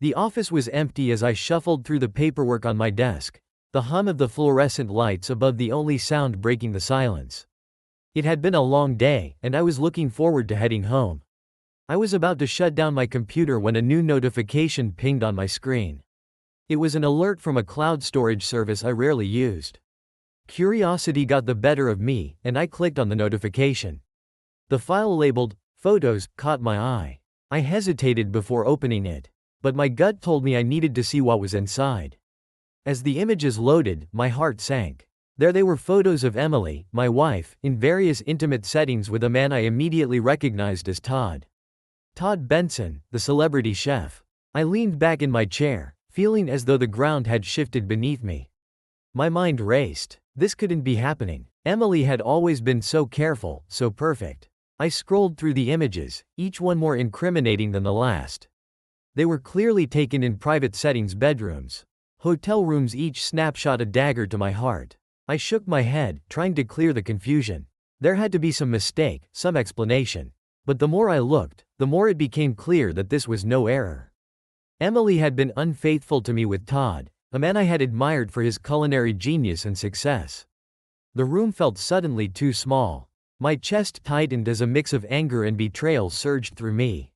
The office was empty as I shuffled through the paperwork on my desk, the hum of the fluorescent lights above the only sound breaking the silence. It had been a long day, and I was looking forward to heading home. I was about to shut down my computer when a new notification pinged on my screen. It was an alert from a cloud storage service I rarely used. Curiosity got the better of me, and I clicked on the notification. The file labeled Photos caught my eye. I hesitated before opening it, but my gut told me I needed to see what was inside. As the images loaded, my heart sank. There they were, photos of Emily, my wife, in various intimate settings with a man I immediately recognized as Todd. Todd Benson, the celebrity chef. I leaned back in my chair, feeling as though the ground had shifted beneath me. My mind raced. This couldn't be happening. Emily had always been so careful, so perfect. I scrolled through the images, each one more incriminating than the last. They were clearly taken in private settings, bedrooms, hotel rooms, each snapshot a dagger to my heart. I shook my head, trying to clear the confusion. There had to be some mistake, some explanation. But the more I looked, the more it became clear that this was no error. Emily had been unfaithful to me with Todd, a man I had admired for his culinary genius and success. The room felt suddenly too small. My chest tightened as a mix of anger and betrayal surged through me.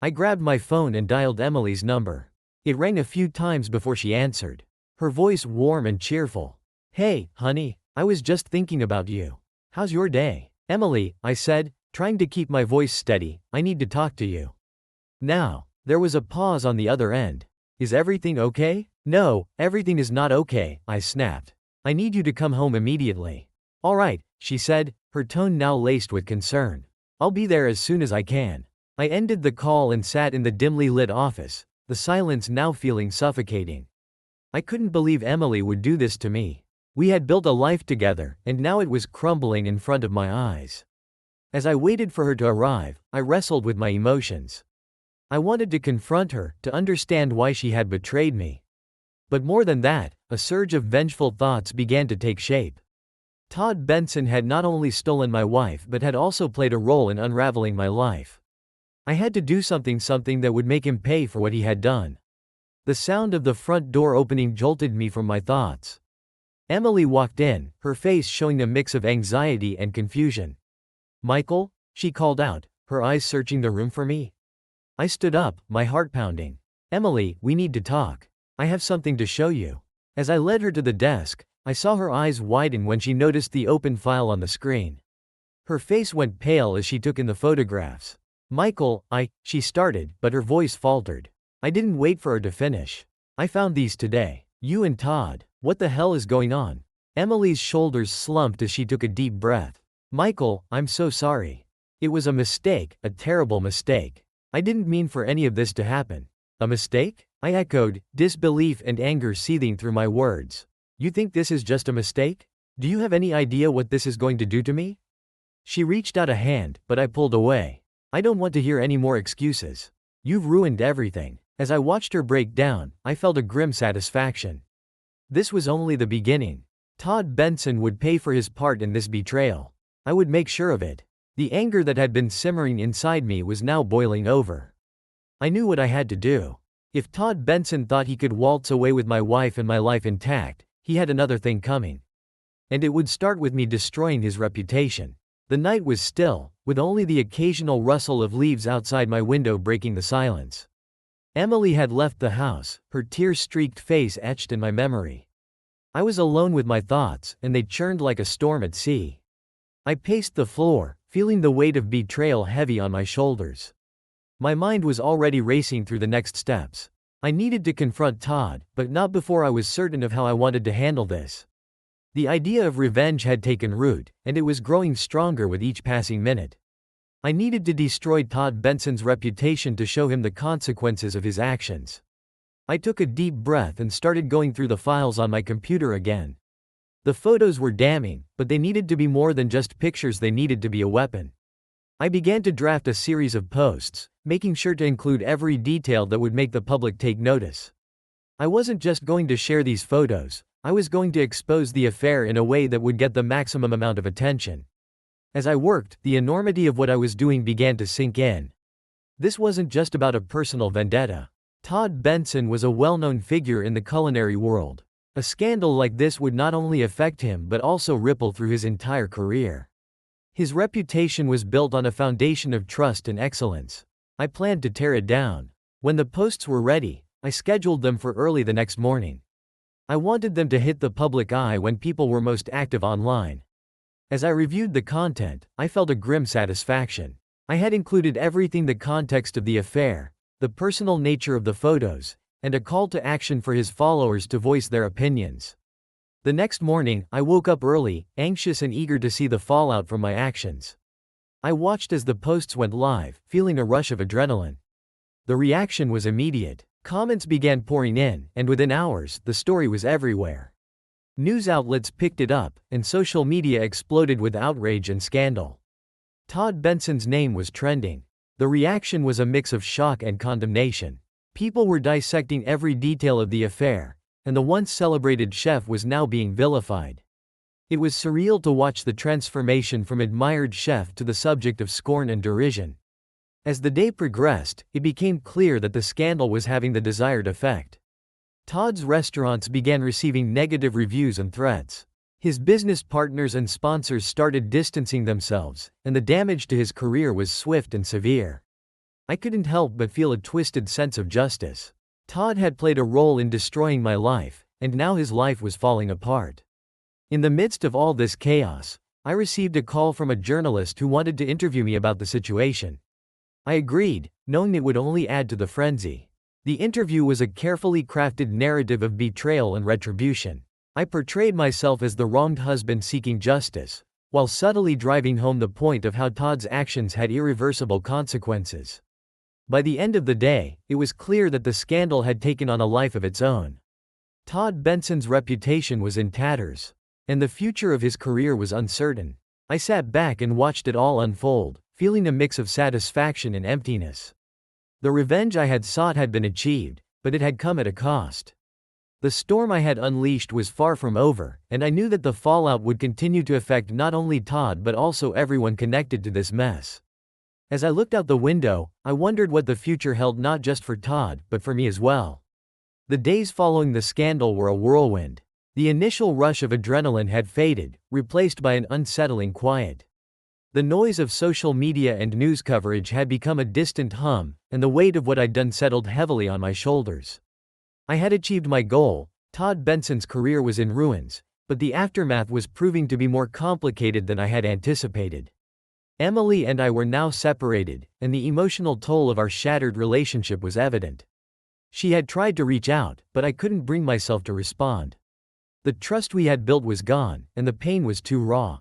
I grabbed my phone and dialed Emily's number. It rang a few times before she answered. Her voice warm and cheerful. "Hey, honey, I was just thinking about you. How's your day?" "Emily," I said, trying to keep my voice steady, "I need to talk to you." Now. There was a pause on the other end. "Is everything okay?" "No, everything is not okay," I snapped. "I need you to come home immediately." "All right," she said, her tone now laced with concern. "I'll be there as soon as I can." I ended the call and sat in the dimly lit office, the silence now feeling suffocating. I couldn't believe Emily would do this to me. We had built a life together, and now it was crumbling in front of my eyes. As I waited for her to arrive, I wrestled with my emotions. I wanted to confront her, to understand why she had betrayed me. But more than that, a surge of vengeful thoughts began to take shape. Todd Benson had not only stolen my wife but had also played a role in unraveling my life. I had to do something that would make him pay for what he had done. The sound of the front door opening jolted me from my thoughts. Emily walked in, her face showing a mix of anxiety and confusion. "Michael?" she called out, her eyes searching the room for me. I stood up, my heart pounding. "Emily, we need to talk. I have something to show you." As I led her to the desk, I saw her eyes widen when she noticed the open file on the screen. Her face went pale as she took in the photographs. "Michael, she started, but her voice faltered. I didn't wait for her to finish. "I found these today. You and Todd. What the hell is going on?" Emily's shoulders slumped as she took a deep breath. "Michael, I'm so sorry. It was a mistake, a terrible mistake. I didn't mean for any of this to happen." "A mistake?" I echoed, disbelief and anger seething through my words. "You think this is just a mistake? Do you have any idea what this is going to do to me?" She reached out a hand, but I pulled away. "I don't want to hear any more excuses. You've ruined everything." As I watched her break down, I felt a grim satisfaction. This was only the beginning. Todd Benson would pay for his part in this betrayal. I would make sure of it. The anger that had been simmering inside me was now boiling over. I knew what I had to do. If Todd Benson thought he could waltz away with my wife and my life intact, he had another thing coming. And it would start with me destroying his reputation. The night was still, with only the occasional rustle of leaves outside my window breaking the silence. Emily had left the house, her tear-streaked face etched in my memory. I was alone with my thoughts, and they churned like a storm at sea. I paced the floor, feeling the weight of betrayal heavy on my shoulders. My mind was already racing through the next steps. I needed to confront Todd, but not before I was certain of how I wanted to handle this. The idea of revenge had taken root, and it was growing stronger with each passing minute. I needed to destroy Todd Benson's reputation to show him the consequences of his actions. I took a deep breath and started going through the files on my computer again. The photos were damning, but they needed to be more than just pictures, they needed to be a weapon. I began to draft a series of posts, making sure to include every detail that would make the public take notice. I wasn't just going to share these photos, I was going to expose the affair in a way that would get the maximum amount of attention. As I worked, the enormity of what I was doing began to sink in. This wasn't just about a personal vendetta. Todd Benson was a well-known figure in the culinary world. A scandal like this would not only affect him but also ripple through his entire career. His reputation was built on a foundation of trust and excellence. I planned to tear it down. When the posts were ready, I scheduled them for early the next morning. I wanted them to hit the public eye when people were most active online. As I reviewed the content, I felt a grim satisfaction. I had included everything: the context of the affair, the personal nature of the photos, and a call to action for his followers to voice their opinions. The next morning, I woke up early, anxious and eager to see the fallout from my actions. I watched as the posts went live, feeling a rush of adrenaline. The reaction was immediate. Comments began pouring in, and within hours, the story was everywhere. News outlets picked it up, and social media exploded with outrage and scandal. Todd Benson's name was trending. The reaction was a mix of shock and condemnation. People were dissecting every detail of the affair, and the once celebrated chef was now being vilified. It was surreal to watch the transformation from admired chef to the subject of scorn and derision. As the day progressed, it became clear that the scandal was having the desired effect. Todd's restaurants began receiving negative reviews and threats. His business partners and sponsors started distancing themselves, and the damage to his career was swift and severe. I couldn't help but feel a twisted sense of justice. Todd had played a role in destroying my life, and now his life was falling apart. In the midst of all this chaos, I received a call from a journalist who wanted to interview me about the situation. I agreed, knowing it would only add to the frenzy. The interview was a carefully crafted narrative of betrayal and retribution. I portrayed myself as the wronged husband seeking justice, while subtly driving home the point of how Todd's actions had irreversible consequences. By the end of the day, it was clear that the scandal had taken on a life of its own. Todd Benson's reputation was in tatters, and the future of his career was uncertain. I sat back and watched it all unfold, feeling a mix of satisfaction and emptiness. The revenge I had sought had been achieved, but it had come at a cost. The storm I had unleashed was far from over, and I knew that the fallout would continue to affect not only Todd but also everyone connected to this mess. As I looked out the window, I wondered what the future held, not just for Todd, but for me as well. The days following the scandal were a whirlwind. The initial rush of adrenaline had faded, replaced by an unsettling quiet. The noise of social media and news coverage had become a distant hum, and the weight of what I'd done settled heavily on my shoulders. I had achieved my goal. Todd Benson's career was in ruins, but the aftermath was proving to be more complicated than I had anticipated. Emily and I were now separated, and the emotional toll of our shattered relationship was evident. She had tried to reach out, but I couldn't bring myself to respond. The trust we had built was gone, and the pain was too raw.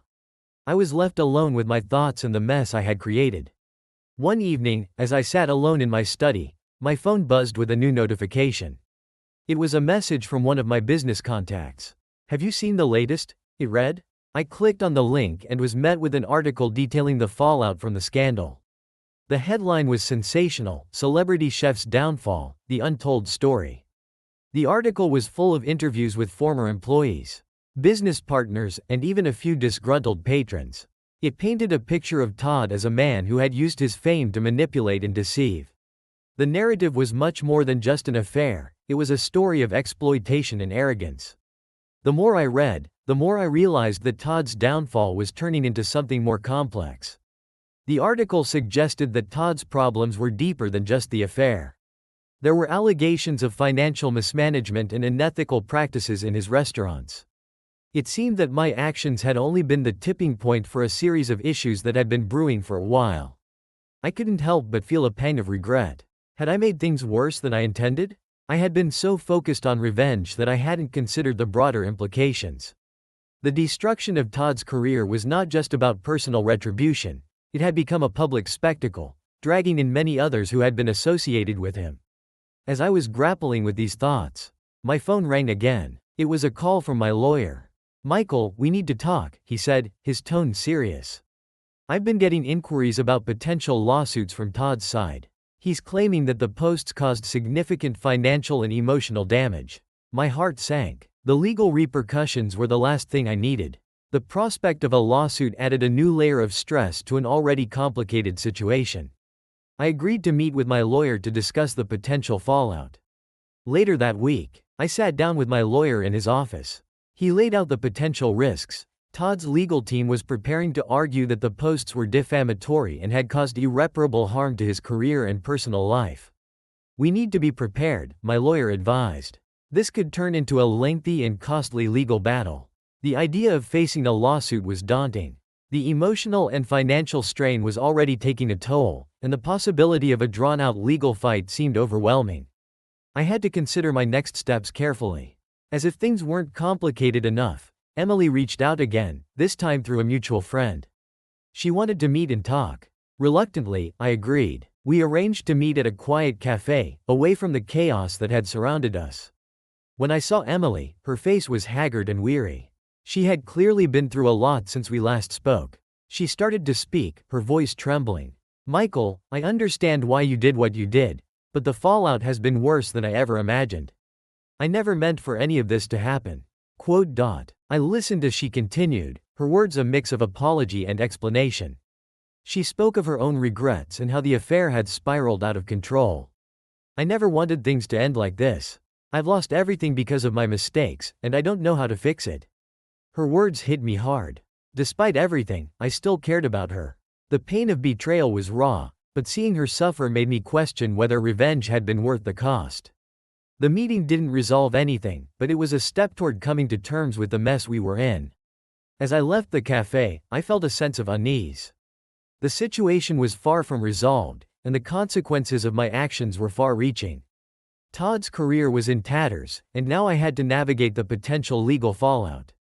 I was left alone with my thoughts and the mess I had created. One evening, as I sat alone in my study, my phone buzzed with a new notification. It was a message from one of my business contacts. "Have you seen the latest?" it read. I clicked on the link and was met with an article detailing the fallout from the scandal. The headline was sensational: "Celebrity Chef's Downfall, The Untold Story." The article was full of interviews with former employees, business partners, and even a few disgruntled patrons. It painted a picture of Todd as a man who had used his fame to manipulate and deceive. The narrative was much more than just an affair. It was a story of exploitation and arrogance. The more I read, the more I realized that Todd's downfall was turning into something more complex. The article suggested that Todd's problems were deeper than just the affair. There were allegations of financial mismanagement and unethical practices in his restaurants. It seemed that my actions had only been the tipping point for a series of issues that had been brewing for a while. I couldn't help but feel a pang of regret. Had I made things worse than I intended? I had been so focused on revenge that I hadn't considered the broader implications. The destruction of Todd's career was not just about personal retribution. It had become a public spectacle, dragging in many others who had been associated with him. As I was grappling with these thoughts, my phone rang again. It was a call from my lawyer. "Michael, we need to talk," he said, his tone serious. "I've been getting inquiries about potential lawsuits from Todd's side. He's claiming that the posts caused significant financial and emotional damage." My heart sank. The legal repercussions were the last thing I needed. The prospect of a lawsuit added a new layer of stress to an already complicated situation. I agreed to meet with my lawyer to discuss the potential fallout. Later that week, I sat down with my lawyer in his office. He laid out the potential risks. Todd's legal team was preparing to argue that the posts were defamatory and had caused irreparable harm to his career and personal life. We need to be prepared, my lawyer advised. This could turn into a lengthy and costly legal battle. The idea of facing a lawsuit was daunting. The emotional and financial strain was already taking a toll, and the possibility of a drawn-out legal fight seemed overwhelming. I had to consider my next steps carefully. As if things weren't complicated enough, Emily reached out again, this time through a mutual friend. She wanted to meet and talk. Reluctantly, I agreed. We arranged to meet at a quiet cafe, away from the chaos that had surrounded us. When I saw Emily, her face was haggard and weary. She had clearly been through a lot since we last spoke. She started to speak, her voice trembling. "Michael, I understand why you did what you did, but the fallout has been worse than I ever imagined. I never meant for any of this to happen." I listened as she continued, her words a mix of apology and explanation. She spoke of her own regrets and how the affair had spiraled out of control. "I never wanted things to end like this. I've lost everything because of my mistakes, and I don't know how to fix it." Her words hit me hard. Despite everything, I still cared about her. The pain of betrayal was raw, but seeing her suffer made me question whether revenge had been worth the cost. The meeting didn't resolve anything, but it was a step toward coming to terms with the mess we were in. As I left the cafe, I felt a sense of unease. The situation was far from resolved, and the consequences of my actions were far-reaching. Todd's career was in tatters, and now I had to navigate the potential legal fallout.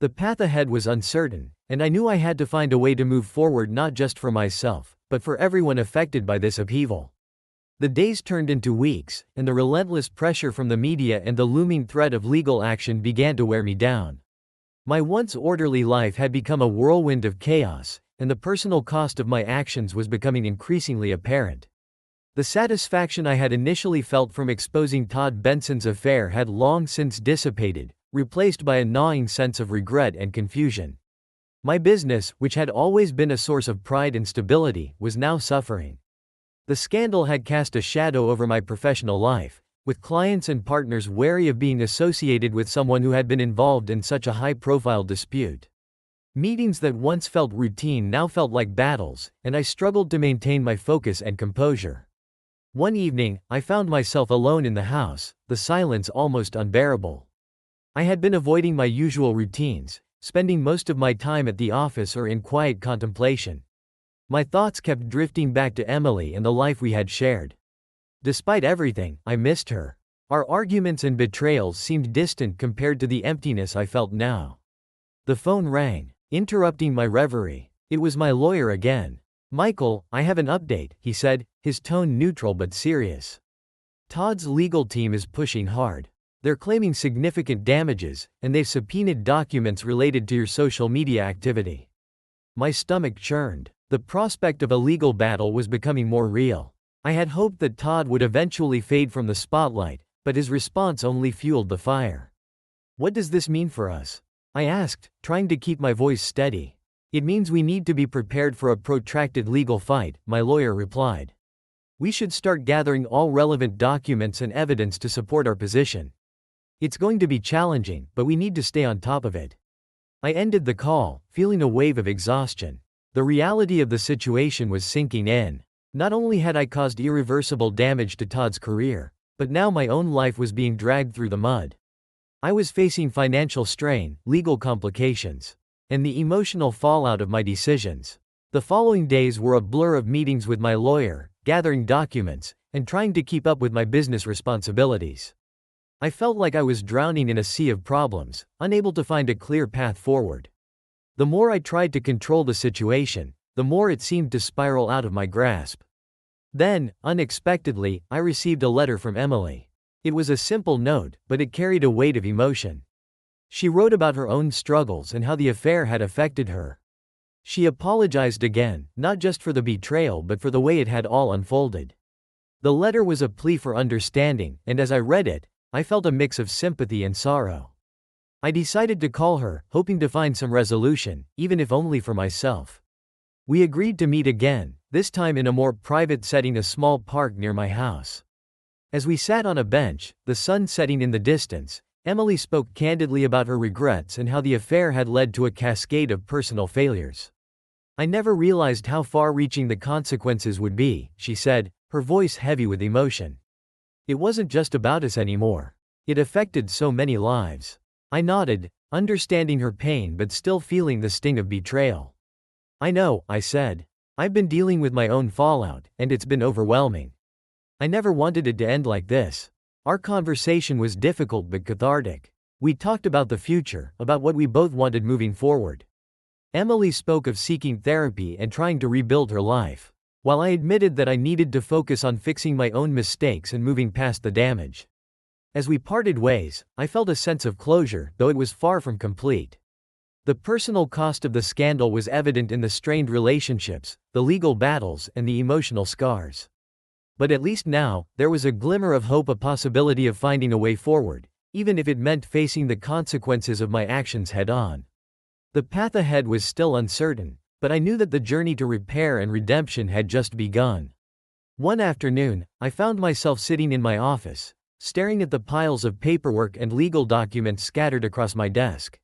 The path ahead was uncertain, and I knew I had to find a way to move forward not just for myself, but for everyone affected by this upheaval. The days turned into weeks, and the relentless pressure from the media and the looming threat of legal action began to wear me down. My once orderly life had become a whirlwind of chaos, and the personal cost of my actions was becoming increasingly apparent. The satisfaction I had initially felt from exposing Todd Benson's affair had long since dissipated, replaced by a gnawing sense of regret and confusion. My business, which had always been a source of pride and stability, was now suffering. The scandal had cast a shadow over my professional life, with clients and partners wary of being associated with someone who had been involved in such a high-profile dispute. Meetings that once felt routine now felt like battles, and I struggled to maintain my focus and composure. One evening, I found myself alone in the house, the silence almost unbearable. I had been avoiding my usual routines, spending most of my time at the office or in quiet contemplation. My thoughts kept drifting back to Emily and the life we had shared. Despite everything, I missed her. Our arguments and betrayals seemed distant compared to the emptiness I felt now. The phone rang, interrupting my reverie. It was my lawyer again. "Michael, I have an update," he said, his tone neutral but serious. "Todd's legal team is pushing hard. They're claiming significant damages, and they've subpoenaed documents related to your social media activity." My stomach churned. The prospect of a legal battle was becoming more real. I had hoped that Todd would eventually fade from the spotlight, but his response only fueled the fire. "What does this mean for us?" I asked, trying to keep my voice steady. "It means we need to be prepared for a protracted legal fight," my lawyer replied. "We should start gathering all relevant documents and evidence to support our position. It's going to be challenging, but we need to stay on top of it." I ended the call, feeling a wave of exhaustion. The reality of the situation was sinking in. Not only had I caused irreversible damage to Todd's career, but now my own life was being dragged through the mud. I was facing financial strain, legal complications, and the emotional fallout of my decisions. The following days were a blur of meetings with my lawyer, gathering documents, and trying to keep up with my business responsibilities. I felt like I was drowning in a sea of problems, unable to find a clear path forward. The more I tried to control the situation, the more it seemed to spiral out of my grasp. Then, unexpectedly, I received a letter from Emily. It was a simple note, but it carried a weight of emotion. She wrote about her own struggles and how the affair had affected her. She apologized again, not just for the betrayal but for the way it had all unfolded. The letter was a plea for understanding, and as I read it, I felt a mix of sympathy and sorrow. I decided to call her, hoping to find some resolution, even if only for myself. We agreed to meet again, this time in a more private setting, a small park near my house. As we sat on a bench, the sun setting in the distance, Emily spoke candidly about her regrets and how the affair had led to a cascade of personal failures. "I never realized how far-reaching the consequences would be," she said, her voice heavy with emotion. "It wasn't just about us anymore. It affected so many lives." I nodded, understanding her pain but still feeling the sting of betrayal. "I know," I said. "I've been dealing with my own fallout, and it's been overwhelming. I never wanted it to end like this." Our conversation was difficult but cathartic. We talked about the future, about what we both wanted moving forward. Emily spoke of seeking therapy and trying to rebuild her life, while I admitted that I needed to focus on fixing my own mistakes and moving past the damage. As we parted ways, I felt a sense of closure, though it was far from complete. The personal cost of the scandal was evident in the strained relationships, the legal battles, and the emotional scars. But at least now, there was a glimmer of hope, a possibility of finding a way forward, even if it meant facing the consequences of my actions head-on. The path ahead was still uncertain, but I knew that the journey to repair and redemption had just begun. One afternoon, I found myself sitting in my office, staring at the piles of paperwork and legal documents scattered across my desk.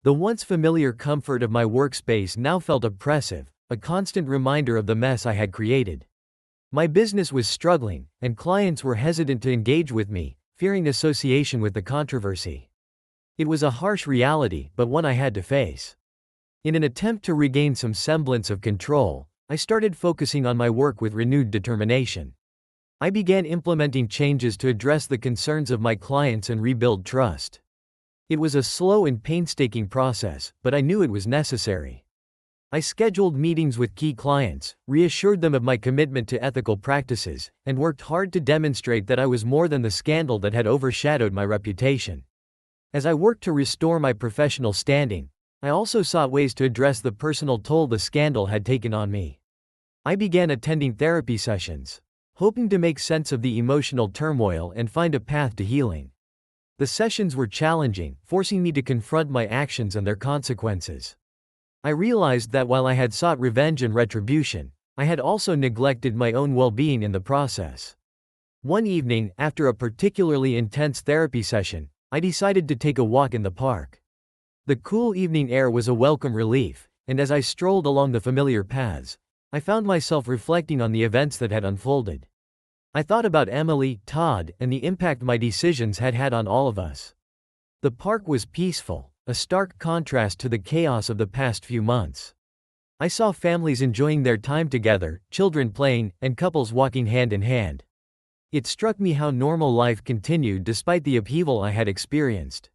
The once familiar comfort of my workspace now felt oppressive, a constant reminder of the mess I had created. My business was struggling, and clients were hesitant to engage with me, fearing association with the controversy. It was a harsh reality, but one I had to face. In an attempt to regain some semblance of control, I started focusing on my work with renewed determination. I began implementing changes to address the concerns of my clients and rebuild trust. It was a slow and painstaking process, but I knew it was necessary. I scheduled meetings with key clients, reassured them of my commitment to ethical practices, and worked hard to demonstrate that I was more than the scandal that had overshadowed my reputation. As I worked to restore my professional standing, I also sought ways to address the personal toll the scandal had taken on me. I began attending therapy sessions, hoping to make sense of the emotional turmoil and find a path to healing. The sessions were challenging, forcing me to confront my actions and their consequences. I realized that while I had sought revenge and retribution, I had also neglected my own well-being in the process. One evening, after a particularly intense therapy session, I decided to take a walk in the park. The cool evening air was a welcome relief, and as I strolled along the familiar paths, I found myself reflecting on the events that had unfolded. I thought about Emily, Todd, and the impact my decisions had had on all of us. The park was peaceful, a stark contrast to the chaos of the past few months. I saw families enjoying their time together, children playing, and couples walking hand in hand. It struck me how normal life continued despite the upheaval I had experienced.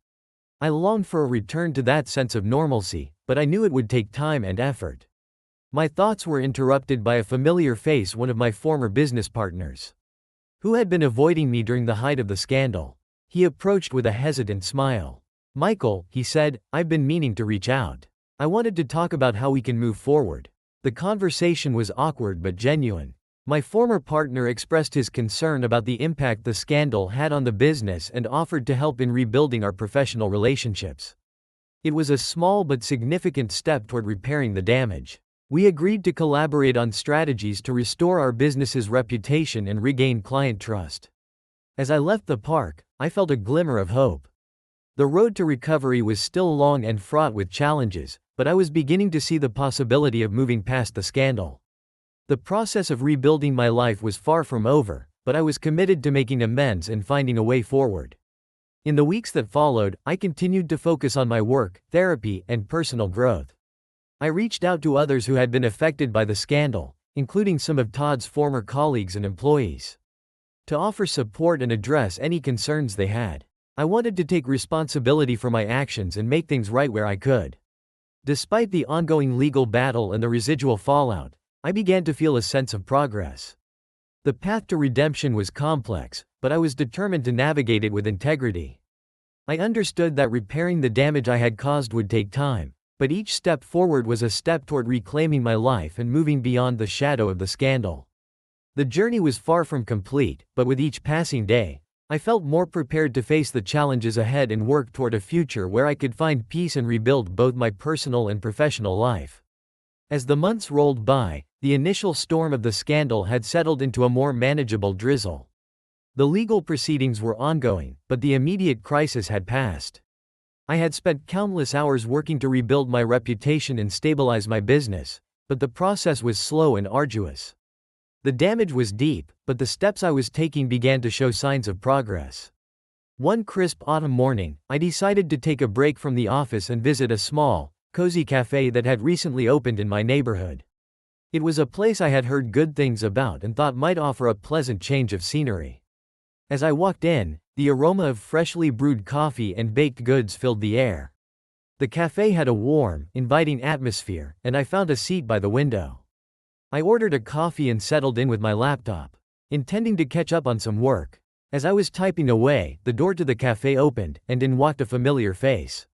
I longed for a return to that sense of normalcy, but I knew it would take time and effort. My thoughts were interrupted by a familiar face, one of my former business partners, who had been avoiding me during the height of the scandal. He approached with a hesitant smile. "Michael," he said, "I've been meaning to reach out. I wanted to talk about how we can move forward." The conversation was awkward but genuine. My former partner expressed his concern about the impact the scandal had on the business and offered to help in rebuilding our professional relationships. It was a small but significant step toward repairing the damage. We agreed to collaborate on strategies to restore our business's reputation and regain client trust. As I left the park, I felt a glimmer of hope. The road to recovery was still long and fraught with challenges, but I was beginning to see the possibility of moving past the scandal. The process of rebuilding my life was far from over, but I was committed to making amends and finding a way forward. In the weeks that followed, I continued to focus on my work, therapy, and personal growth. I reached out to others who had been affected by the scandal, including some of Todd's former colleagues and employees, to offer support and address any concerns they had. I wanted to take responsibility for my actions and make things right where I could. Despite the ongoing legal battle and the residual fallout, I began to feel a sense of progress. The path to redemption was complex, but I was determined to navigate it with integrity. I understood that repairing the damage I had caused would take time, but each step forward was a step toward reclaiming my life and moving beyond the shadow of the scandal. The journey was far from complete, but with each passing day, I felt more prepared to face the challenges ahead and work toward a future where I could find peace and rebuild both my personal and professional life. As the months rolled by, the initial storm of the scandal had settled into a more manageable drizzle. The legal proceedings were ongoing, but the immediate crisis had passed. I had spent countless hours working to rebuild my reputation and stabilize my business, but the process was slow and arduous. The damage was deep, but the steps I was taking began to show signs of progress. One crisp autumn morning, I decided to take a break from the office and visit a small, cozy cafe that had recently opened in my neighborhood. It was a place I had heard good things about and thought might offer a pleasant change of scenery. As I walked in, the aroma of freshly brewed coffee and baked goods filled the air. The cafe had a warm, inviting atmosphere, and I found a seat by the window. I ordered a coffee and settled in with my laptop, intending to catch up on some work. As I was typing away, the door to the cafe opened, and in walked a familiar face.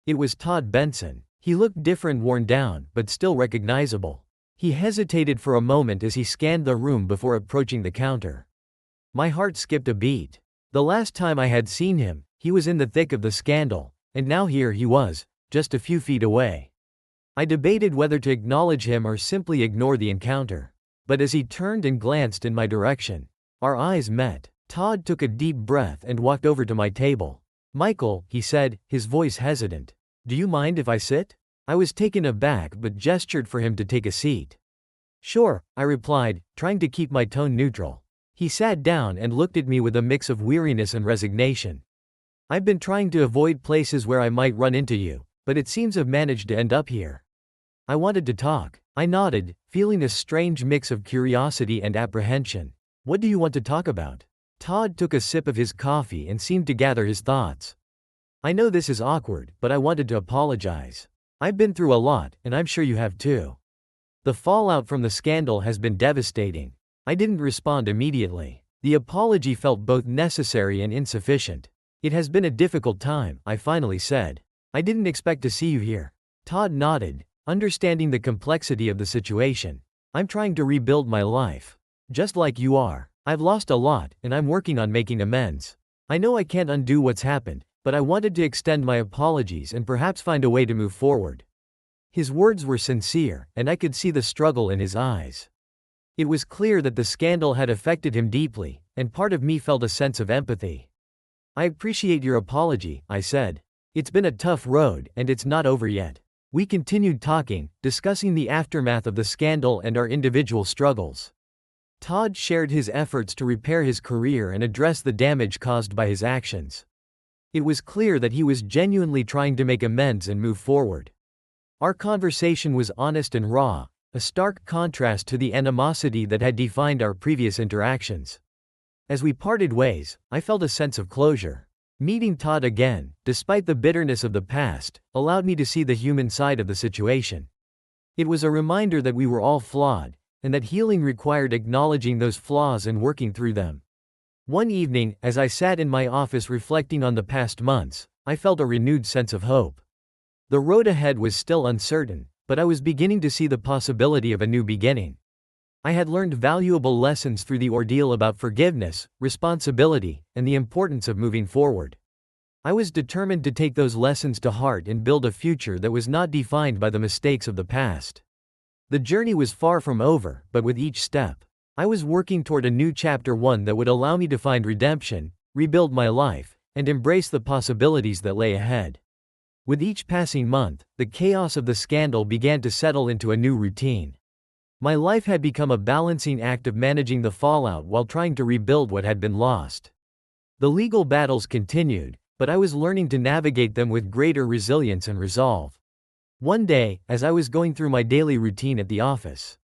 It was Todd Benson. He looked different, worn down, but still recognizable. He hesitated for a moment as he scanned the room before approaching the counter. My heart skipped a beat. The last time I had seen him, he was in the thick of the scandal, and now here he was, just a few feet away. I debated whether to acknowledge him or simply ignore the encounter. But as he turned and glanced in my direction, our eyes met. Todd took a deep breath and walked over to my table. "Michael," he said, his voice hesitant. "Do you mind if I sit?" I was taken aback but gestured for him to take a seat. "Sure," I replied, trying to keep my tone neutral. He sat down and looked at me with a mix of weariness and resignation. "I've been trying to avoid places where I might run into you, but it seems I've managed to end up here." I wanted to talk. I nodded, feeling a strange mix of curiosity and apprehension. "What do you want to talk about?" Todd took a sip of his coffee and seemed to gather his thoughts. "I know this is awkward, but I wanted to apologize. I've been through a lot, and I'm sure you have too. The fallout from the scandal has been devastating." I didn't respond immediately. The apology felt both necessary and insufficient. "It has been a difficult time," I finally said. "I didn't expect to see you here." Todd nodded, understanding the complexity of the situation. "I'm trying to rebuild my life. Just like you are. I've lost a lot, and I'm working on making amends. I know I can't undo what's happened, but I wanted to extend my apologies and perhaps find a way to move forward." His words were sincere, and I could see the struggle in his eyes. It was clear that the scandal had affected him deeply, and part of me felt a sense of empathy. "I appreciate your apology," I said. "It's been a tough road, and it's not over yet." We continued talking, discussing the aftermath of the scandal and our individual struggles. Todd shared his efforts to repair his career and address the damage caused by his actions. It was clear that he was genuinely trying to make amends and move forward. Our conversation was honest and raw, a stark contrast to the animosity that had defined our previous interactions. As we parted ways, I felt a sense of closure. Meeting Todd again, despite the bitterness of the past, allowed me to see the human side of the situation. It was a reminder that we were all flawed, and that healing required acknowledging those flaws and working through them. One evening, as I sat in my office reflecting on the past months, I felt a renewed sense of hope. The road ahead was still uncertain, but I was beginning to see the possibility of a new beginning. I had learned valuable lessons through the ordeal about forgiveness, responsibility, and the importance of moving forward. I was determined to take those lessons to heart and build a future that was not defined by the mistakes of the past. The journey was far from over, but with each step, I was working toward a new chapter, one that would allow me to find redemption, rebuild my life, and embrace the possibilities that lay ahead. With each passing month, the chaos of the scandal began to settle into a new routine. My life had become a balancing act of managing the fallout while trying to rebuild what had been lost. The legal battles continued, but I was learning to navigate them with greater resilience and resolve. One day, as I was going through my daily routine at the office,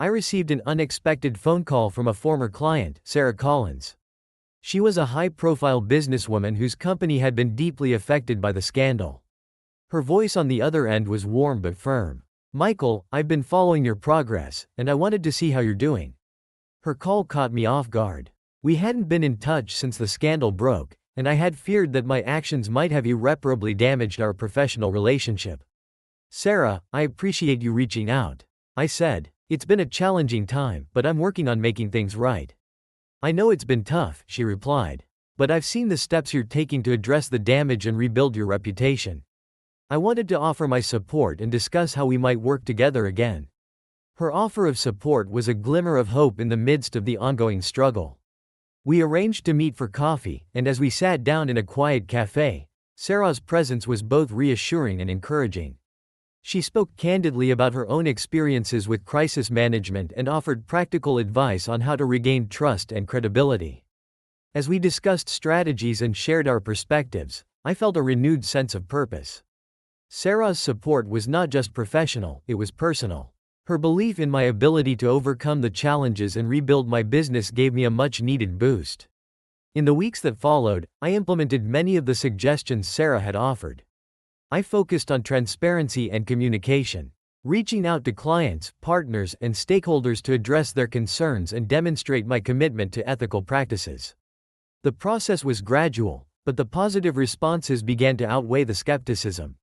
I received an unexpected phone call from a former client, Sarah Collins. She was a high-profile businesswoman whose company had been deeply affected by the scandal. Her voice on the other end was warm but firm. "Michael, I've been following your progress, and I wanted to see how you're doing." Her call caught me off guard. We hadn't been in touch since the scandal broke, and I had feared that my actions might have irreparably damaged our professional relationship. "Sarah, I appreciate you reaching out," I said. "It's been a challenging time, but I'm working on making things right." "I know it's been tough," she replied, "but I've seen the steps you're taking to address the damage and rebuild your reputation." I wanted to offer my support and discuss how we might work together again. Her offer of support was a glimmer of hope in the midst of the ongoing struggle. We arranged to meet for coffee, and as we sat down in a quiet cafe, Sarah's presence was both reassuring and encouraging. She spoke candidly about her own experiences with crisis management and offered practical advice on how to regain trust and credibility. As we discussed strategies and shared our perspectives, I felt a renewed sense of purpose. Sarah's support was not just professional, it was personal. Her belief in my ability to overcome the challenges and rebuild my business gave me a much-needed boost. In the weeks that followed, I implemented many of the suggestions Sarah had offered. I focused on transparency and communication, reaching out to clients, partners, and stakeholders to address their concerns and demonstrate my commitment to ethical practices. The process was gradual, but the positive responses began to outweigh the skepticism.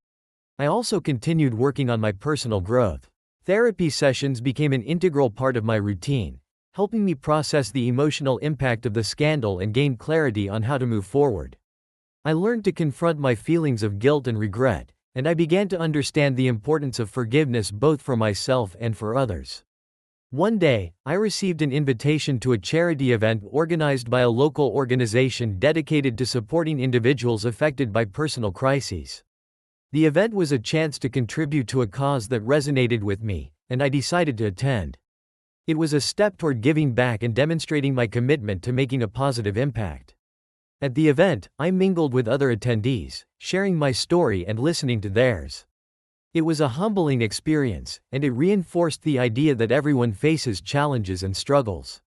I also continued working on my personal growth. Therapy sessions became an integral part of my routine, helping me process the emotional impact of the scandal and gain clarity on how to move forward. I learned to confront my feelings of guilt and regret, and I began to understand the importance of forgiveness both for myself and for others. One day, I received an invitation to a charity event organized by a local organization dedicated to supporting individuals affected by personal crises. The event was a chance to contribute to a cause that resonated with me, and I decided to attend. It was a step toward giving back and demonstrating my commitment to making a positive impact. At the event, I mingled with other attendees, sharing my story and listening to theirs. It was a humbling experience, and it reinforced the idea that everyone faces challenges and struggles.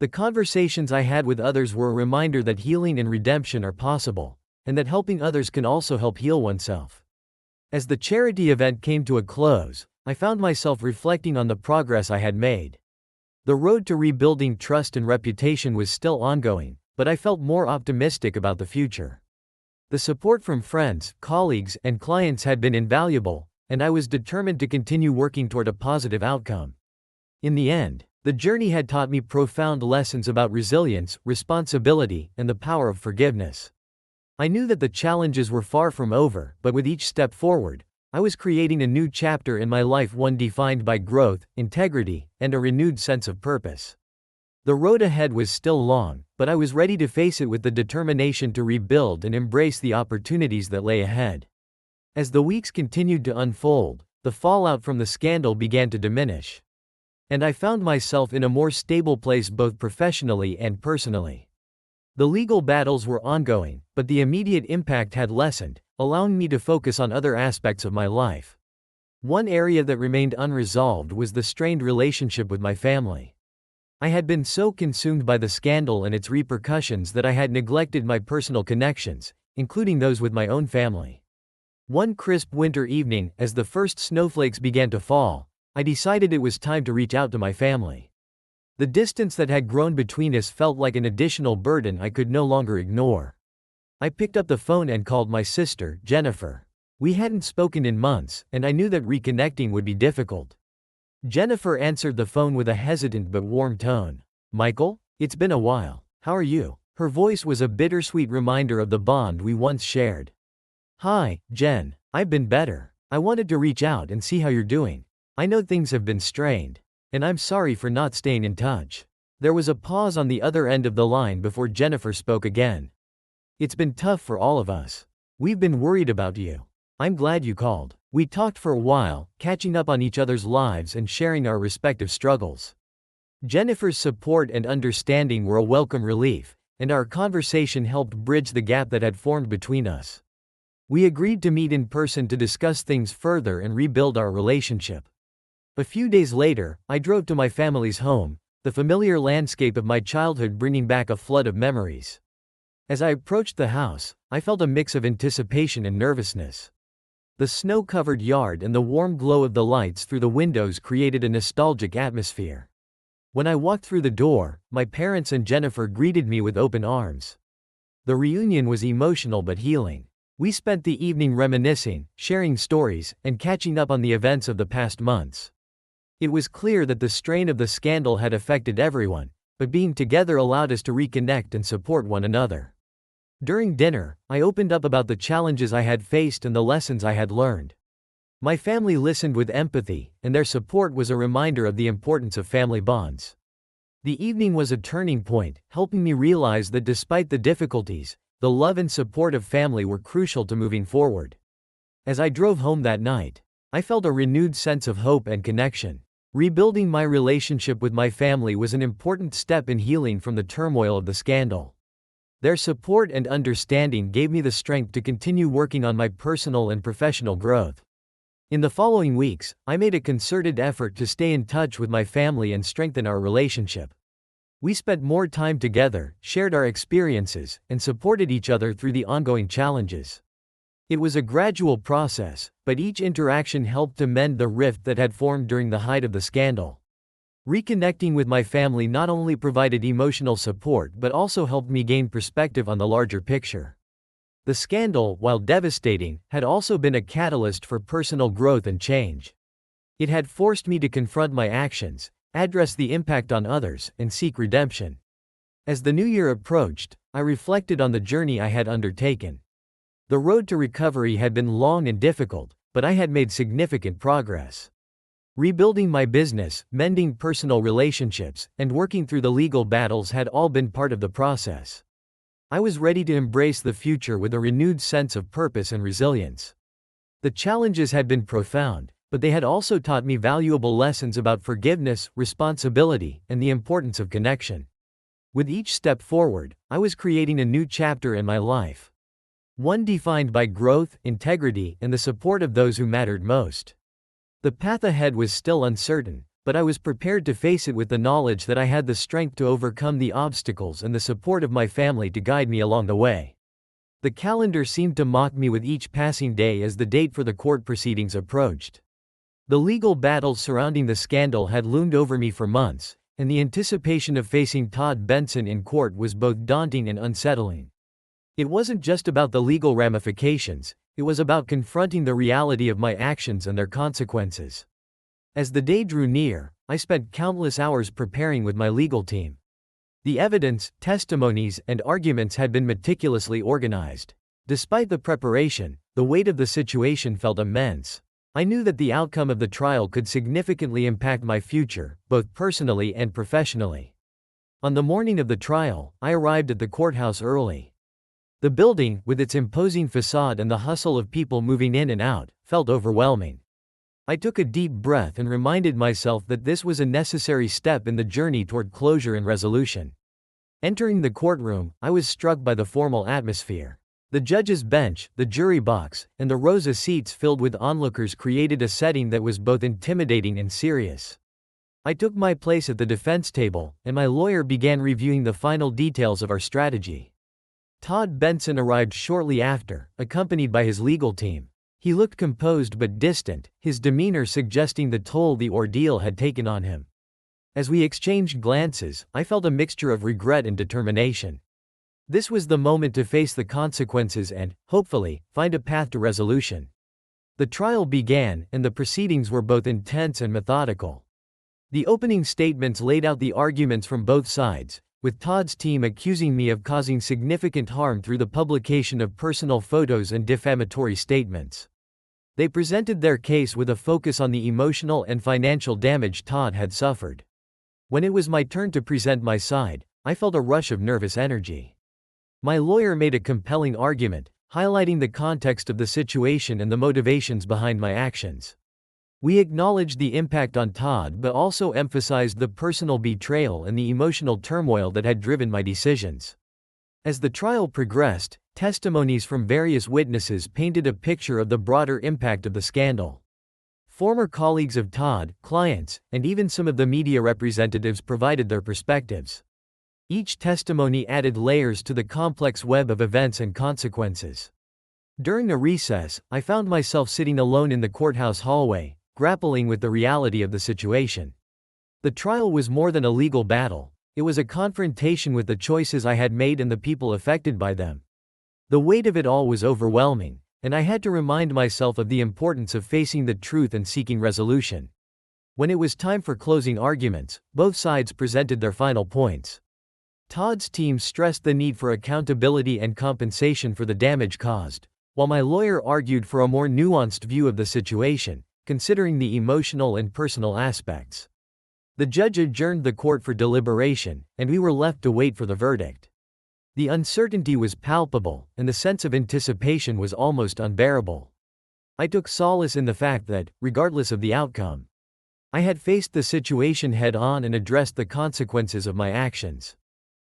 The conversations I had with others were a reminder that healing and redemption are possible, and that helping others can also help heal oneself. As the charity event came to a close, I found myself reflecting on the progress I had made. The road to rebuilding trust and reputation was still ongoing, but I felt more optimistic about the future. The support from friends, colleagues, and clients had been invaluable, and I was determined to continue working toward a positive outcome. In the end, the journey had taught me profound lessons about resilience, responsibility, and the power of forgiveness. I knew that the challenges were far from over, but with each step forward, I was creating a new chapter in my life, one defined by growth, integrity, and a renewed sense of purpose. The road ahead was still long, but I was ready to face it with the determination to rebuild and embrace the opportunities that lay ahead. As the weeks continued to unfold, the fallout from the scandal began to diminish. And I found myself in a more stable place both professionally and personally. The legal battles were ongoing, but the immediate impact had lessened, allowing me to focus on other aspects of my life. One area that remained unresolved was the strained relationship with my family. I had been so consumed by the scandal and its repercussions that I had neglected my personal connections, including those with my own family. One crisp winter evening, as the first snowflakes began to fall, I decided it was time to reach out to my family. The distance that had grown between us felt like an additional burden I could no longer ignore. I picked up the phone and called my sister, Jennifer. We hadn't spoken in months, and I knew that reconnecting would be difficult. Jennifer answered the phone with a hesitant but warm tone. "Michael, it's been a while. How are you?" Her voice was a bittersweet reminder of the bond we once shared. "Hi, Jen. I've been better. I wanted to reach out and see how you're doing. I know things have been strained. And I'm sorry for not staying in touch." There was a pause on the other end of the line before Jennifer spoke again. "It's been tough for all of us. We've been worried about you. I'm glad you called." We talked for a while, catching up on each other's lives and sharing our respective struggles. Jennifer's support and understanding were a welcome relief, and our conversation helped bridge the gap that had formed between us. We agreed to meet in person to discuss things further and rebuild our relationship. A few days later, I drove to my family's home, the familiar landscape of my childhood bringing back a flood of memories. As I approached the house, I felt a mix of anticipation and nervousness. The snow-covered yard and the warm glow of the lights through the windows created a nostalgic atmosphere. When I walked through the door, my parents and Jennifer greeted me with open arms. The reunion was emotional but healing. We spent the evening reminiscing, sharing stories, and catching up on the events of the past months. It was clear that the strain of the scandal had affected everyone, but being together allowed us to reconnect and support one another. During dinner, I opened up about the challenges I had faced and the lessons I had learned. My family listened with empathy, and their support was a reminder of the importance of family bonds. The evening was a turning point, helping me realize that despite the difficulties, the love and support of family were crucial to moving forward. As I drove home that night, I felt a renewed sense of hope and connection. Rebuilding my relationship with my family was an important step in healing from the turmoil of the scandal. Their support and understanding gave me the strength to continue working on my personal and professional growth. In the following weeks, I made a concerted effort to stay in touch with my family and strengthen our relationship. We spent more time together, shared our experiences, and supported each other through the ongoing challenges. It was a gradual process, but each interaction helped to mend the rift that had formed during the height of the scandal. Reconnecting with my family not only provided emotional support but also helped me gain perspective on the larger picture. The scandal, while devastating, had also been a catalyst for personal growth and change. It had forced me to confront my actions, address the impact on others, and seek redemption. As the new year approached, I reflected on the journey I had undertaken. The road to recovery had been long and difficult, but I had made significant progress. Rebuilding my business, mending personal relationships, and working through the legal battles had all been part of the process. I was ready to embrace the future with a renewed sense of purpose and resilience. The challenges had been profound, but they had also taught me valuable lessons about forgiveness, responsibility, and the importance of connection. With each step forward, I was creating a new chapter in my life. One defined by growth, integrity, and the support of those who mattered most. The path ahead was still uncertain, but I was prepared to face it with the knowledge that I had the strength to overcome the obstacles and the support of my family to guide me along the way. The calendar seemed to mock me with each passing day as the date for the court proceedings approached. The legal battles surrounding the scandal had loomed over me for months, and the anticipation of facing Todd Benson in court was both daunting and unsettling. It wasn't just about the legal ramifications, it was about confronting the reality of my actions and their consequences. As the day drew near, I spent countless hours preparing with my legal team. The evidence, testimonies, and arguments had been meticulously organized. Despite the preparation, the weight of the situation felt immense. I knew that the outcome of the trial could significantly impact my future, both personally and professionally. On the morning of the trial, I arrived at the courthouse early. The building, with its imposing facade and the hustle of people moving in and out, felt overwhelming. I took a deep breath and reminded myself that this was a necessary step in the journey toward closure and resolution. Entering the courtroom, I was struck by the formal atmosphere. The judge's bench, the jury box, and the rows of seats filled with onlookers created a setting that was both intimidating and serious. I took my place at the defense table, and my lawyer began reviewing the final details of our strategy. Todd Benson arrived shortly after, accompanied by his legal team. He looked composed but distant, his demeanor suggesting the toll the ordeal had taken on him. As we exchanged glances, I felt a mixture of regret and determination. This was the moment to face the consequences and, hopefully, find a path to resolution. The trial began, and the proceedings were both intense and methodical. The opening statements laid out the arguments from both sides, with Todd's team accusing me of causing significant harm through the publication of personal photos and defamatory statements. They presented their case with a focus on the emotional and financial damage Todd had suffered. When it was my turn to present my side, I felt a rush of nervous energy. My lawyer made a compelling argument, highlighting the context of the situation and the motivations behind my actions. We acknowledged the impact on Todd but also emphasized the personal betrayal and the emotional turmoil that had driven my decisions. As the trial progressed, testimonies from various witnesses painted a picture of the broader impact of the scandal. Former colleagues of Todd, clients, and even some of the media representatives provided their perspectives. Each testimony added layers to the complex web of events and consequences. During a recess, I found myself sitting alone in the courthouse hallway, grappling with the reality of the situation. The trial was more than a legal battle, it was a confrontation with the choices I had made and the people affected by them. The weight of it all was overwhelming, and I had to remind myself of the importance of facing the truth and seeking resolution. When it was time for closing arguments, both sides presented their final points. Todd's team stressed the need for accountability and compensation for the damage caused, while my lawyer argued for a more nuanced view of the situation, considering the emotional and personal aspects. The judge adjourned the court for deliberation, and we were left to wait for the verdict. The uncertainty was palpable, and the sense of anticipation was almost unbearable. I took solace in the fact that, regardless of the outcome, I had faced the situation head-on and addressed the consequences of my actions.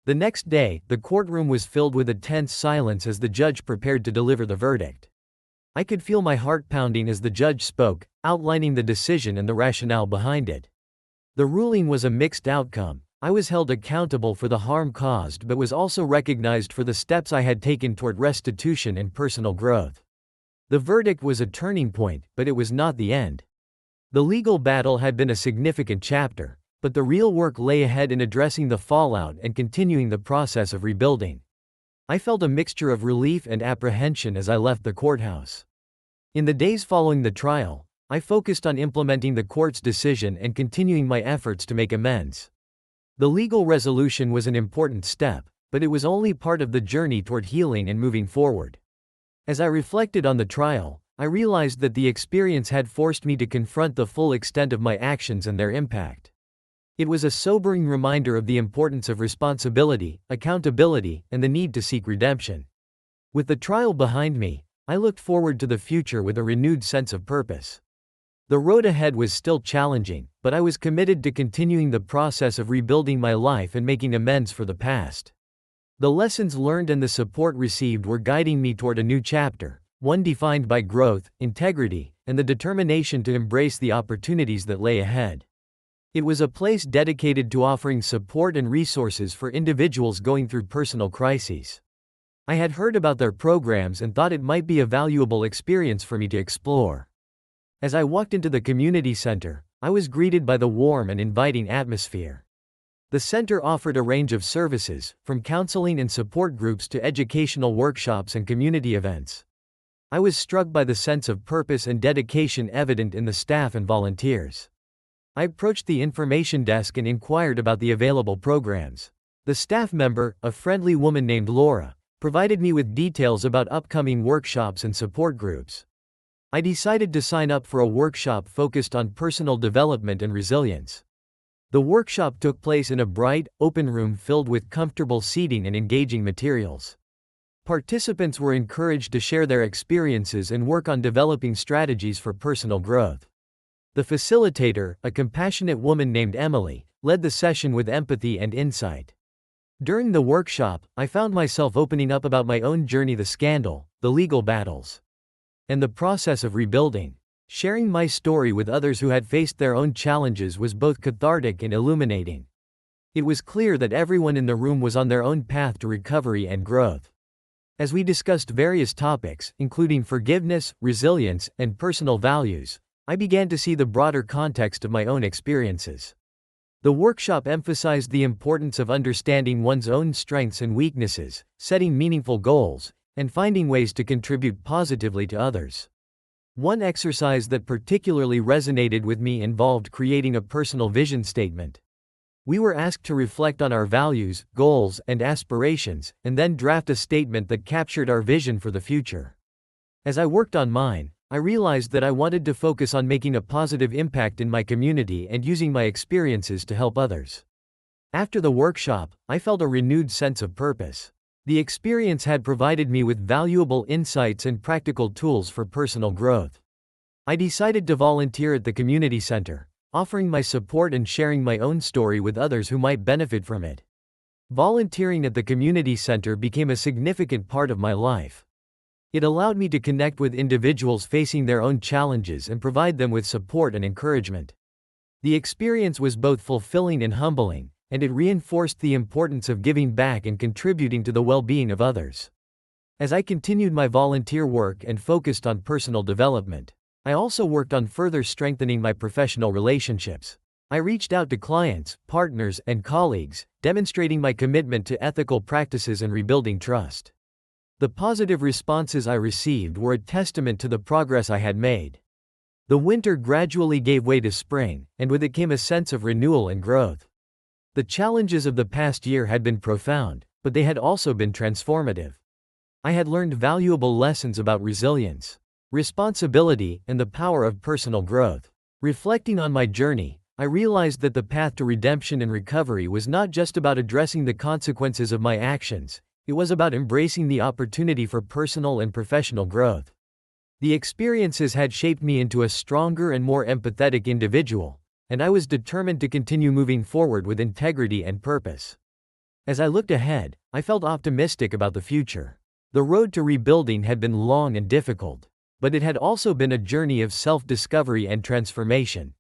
The next day, the courtroom was filled with a tense silence as the judge prepared to deliver the verdict. I could feel my heart pounding as the judge spoke, outlining the decision and the rationale behind it. The ruling was a mixed outcome. I was held accountable for the harm caused but was also recognized for the steps I had taken toward restitution and personal growth. The verdict was a turning point, but it was not the end. The legal battle had been a significant chapter, but the real work lay ahead in addressing the fallout and continuing the process of rebuilding. I felt a mixture of relief and apprehension as I left the courthouse. In the days following the trial, I focused on implementing the court's decision and continuing my efforts to make amends. The legal resolution was an important step, but it was only part of the journey toward healing and moving forward. As I reflected on the trial, I realized that the experience had forced me to confront the full extent of my actions and their impact. It was a sobering reminder of the importance of responsibility, accountability, and the need to seek redemption. With the trial behind me, I looked forward to the future with a renewed sense of purpose. The road ahead was still challenging, but I was committed to continuing the process of rebuilding my life and making amends for the past. The lessons learned and the support received were guiding me toward a new chapter, one defined by growth, integrity, and the determination to embrace the opportunities that lay ahead. It was a place dedicated to offering support and resources for individuals going through personal crises. I had heard about their programs and thought it might be a valuable experience for me to explore. As I walked into the community center, I was greeted by the warm and inviting atmosphere. The center offered a range of services, from counseling and support groups to educational workshops and community events. I was struck by the sense of purpose and dedication evident in the staff and volunteers. I approached the information desk and inquired about the available programs. The staff member, a friendly woman named Laura, provided me with details about upcoming workshops and support groups. I decided to sign up for a workshop focused on personal development and resilience. The workshop took place in a bright, open room filled with comfortable seating and engaging materials. Participants were encouraged to share their experiences and work on developing strategies for personal growth. The facilitator, a compassionate woman named Emily, led the session with empathy and insight. During the workshop, I found myself opening up about my own journey, the scandal, the legal battles, and the process of rebuilding. Sharing my story with others who had faced their own challenges was both cathartic and illuminating. It was clear that everyone in the room was on their own path to recovery and growth. As we discussed various topics, including forgiveness, resilience, and personal values, I began to see the broader context of my own experiences. The workshop emphasized the importance of understanding one's own strengths and weaknesses, setting meaningful goals, and finding ways to contribute positively to others. One exercise that particularly resonated with me involved creating a personal vision statement. We were asked to reflect on our values, goals, and aspirations, and then draft a statement that captured our vision for the future. As I worked on mine, I realized that I wanted to focus on making a positive impact in my community and using my experiences to help others. After the workshop, I felt a renewed sense of purpose. The experience had provided me with valuable insights and practical tools for personal growth. I decided to volunteer at the community center, offering my support and sharing my own story with others who might benefit from it. Volunteering at the community center became a significant part of my life. It allowed me to connect with individuals facing their own challenges and provide them with support and encouragement. The experience was both fulfilling and humbling, and it reinforced the importance of giving back and contributing to the well-being of others. As I continued my volunteer work and focused on personal development, I also worked on further strengthening my professional relationships. I reached out to clients, partners, and colleagues, demonstrating my commitment to ethical practices and rebuilding trust. The positive responses I received were a testament to the progress I had made. The winter gradually gave way to spring, and with it came a sense of renewal and growth. The challenges of the past year had been profound, but they had also been transformative. I had learned valuable lessons about resilience, responsibility, and the power of personal growth. Reflecting on my journey, I realized that the path to redemption and recovery was not just about addressing the consequences of my actions, it was about embracing the opportunity for personal and professional growth. The experiences had shaped me into a stronger and more empathetic individual, and I was determined to continue moving forward with integrity and purpose. As I looked ahead, I felt optimistic about the future. The road to rebuilding had been long and difficult, but it had also been a journey of self-discovery and transformation.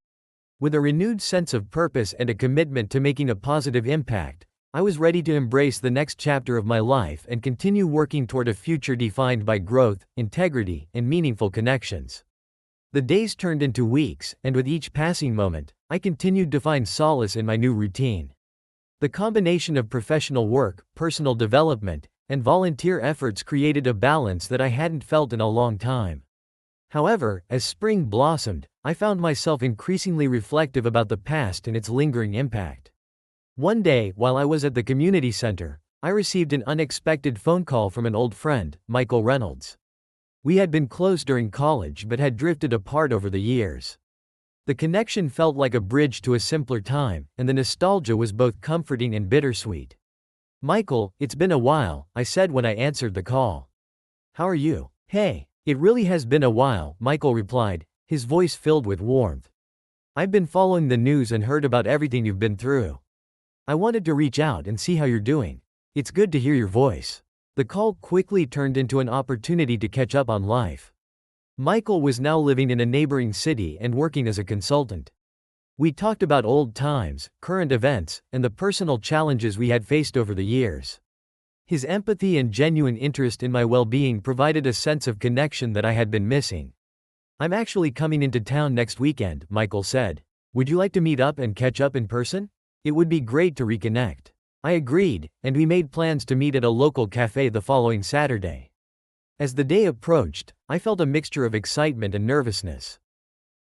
With a renewed sense of purpose and a commitment to making a positive impact, I was ready to embrace the next chapter of my life and continue working toward a future defined by growth, integrity, and meaningful connections. The days turned into weeks, and with each passing moment, I continued to find solace in my new routine. The combination of professional work, personal development, and volunteer efforts created a balance that I hadn't felt in a long time. However, as spring blossomed, I found myself increasingly reflective about the past and its lingering impact. One day, while I was at the community center, I received an unexpected phone call from an old friend, Michael Reynolds. We had been close during college but had drifted apart over the years. The connection felt like a bridge to a simpler time, and the nostalgia was both comforting and bittersweet. "Michael, it's been a while," I said when I answered the call. "How are you?" "Hey, it really has been a while," Michael replied, his voice filled with warmth. "I've been following the news and heard about everything you've been through. I wanted to reach out and see how you're doing. It's good to hear your voice." The call quickly turned into an opportunity to catch up on life. Michael was now living in a neighboring city and working as a consultant. We talked about old times, current events, and the personal challenges we had faced over the years. His empathy and genuine interest in my well-being provided a sense of connection that I had been missing. "I'm actually coming into town next weekend," Michael said. "Would you like to meet up and catch up in person? It would be great to reconnect." I agreed, and we made plans to meet at a local cafe the following Saturday. As the day approached, I felt a mixture of excitement and nervousness.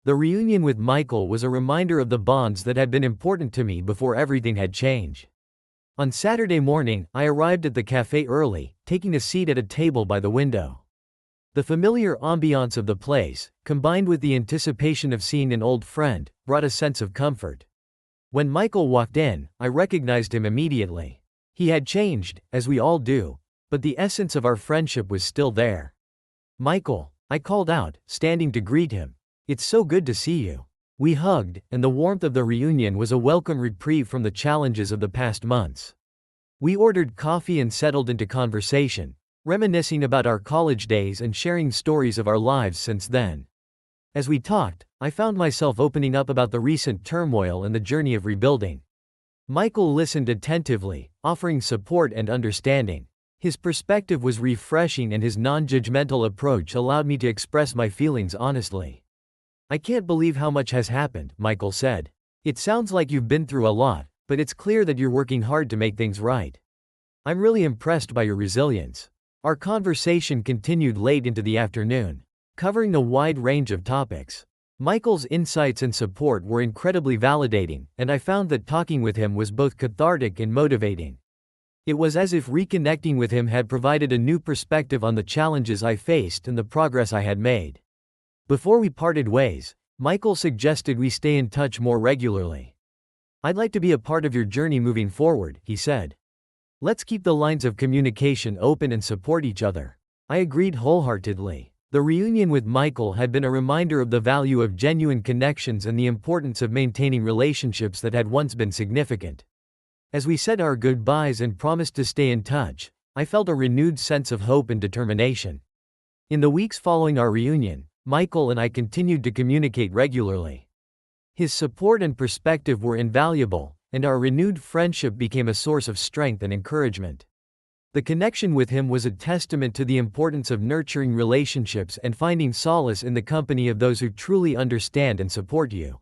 The reunion with Michael was a reminder of the bonds that had been important to me before everything had changed. On Saturday morning, I arrived at the cafe early, taking a seat at a table by the window. The familiar ambiance of the place, combined with the anticipation of seeing an old friend, brought a sense of comfort. When Michael walked in, I recognized him immediately. He had changed, as we all do, but the essence of our friendship was still there. "Michael," I called out, standing to greet him. "It's so good to see you." We hugged, and the warmth of the reunion was a welcome reprieve from the challenges of the past months. We ordered coffee and settled into conversation, reminiscing about our college days and sharing stories of our lives since then. As we talked, I found myself opening up about the recent turmoil and the journey of rebuilding. Michael listened attentively, offering support and understanding. His perspective was refreshing and his non-judgmental approach allowed me to express my feelings honestly. "I can't believe how much has happened," Michael said. "It sounds like you've been through a lot, but it's clear that you're working hard to make things right. I'm really impressed by your resilience." Our conversation continued late into the afternoon, covering a wide range of topics. Michael's insights and support were incredibly validating, and I found that talking with him was both cathartic and motivating. It was as if reconnecting with him had provided a new perspective on the challenges I faced and the progress I had made. Before we parted ways, Michael suggested we stay in touch more regularly. "I'd like to be a part of your journey moving forward," he said. "Let's keep the lines of communication open and support each other." I agreed wholeheartedly. The reunion with Michael had been a reminder of the value of genuine connections and the importance of maintaining relationships that had once been significant. As we said our goodbyes and promised to stay in touch, I felt a renewed sense of hope and determination. In the weeks following our reunion, Michael and I continued to communicate regularly. His support and perspective were invaluable, and our renewed friendship became a source of strength and encouragement. The connection with him was a testament to the importance of nurturing relationships and finding solace in the company of those who truly understand and support you.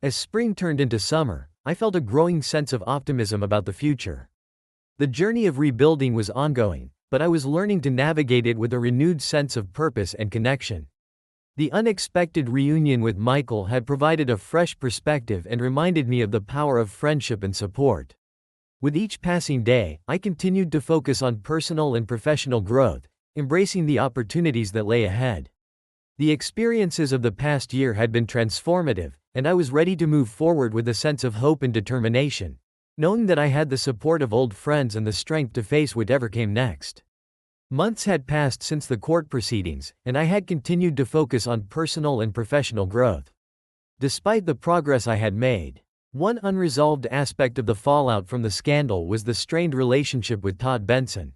As spring turned into summer, I felt a growing sense of optimism about the future. The journey of rebuilding was ongoing, but I was learning to navigate it with a renewed sense of purpose and connection. The unexpected reunion with Michael had provided a fresh perspective and reminded me of the power of friendship and support. With each passing day, I continued to focus on personal and professional growth, embracing the opportunities that lay ahead. The experiences of the past year had been transformative, and I was ready to move forward with a sense of hope and determination, knowing that I had the support of old friends and the strength to face whatever came next. Months had passed since the court proceedings, and I had continued to focus on personal and professional growth. Despite the progress I had made, one unresolved aspect of the fallout from the scandal was the strained relationship with Todd Benson.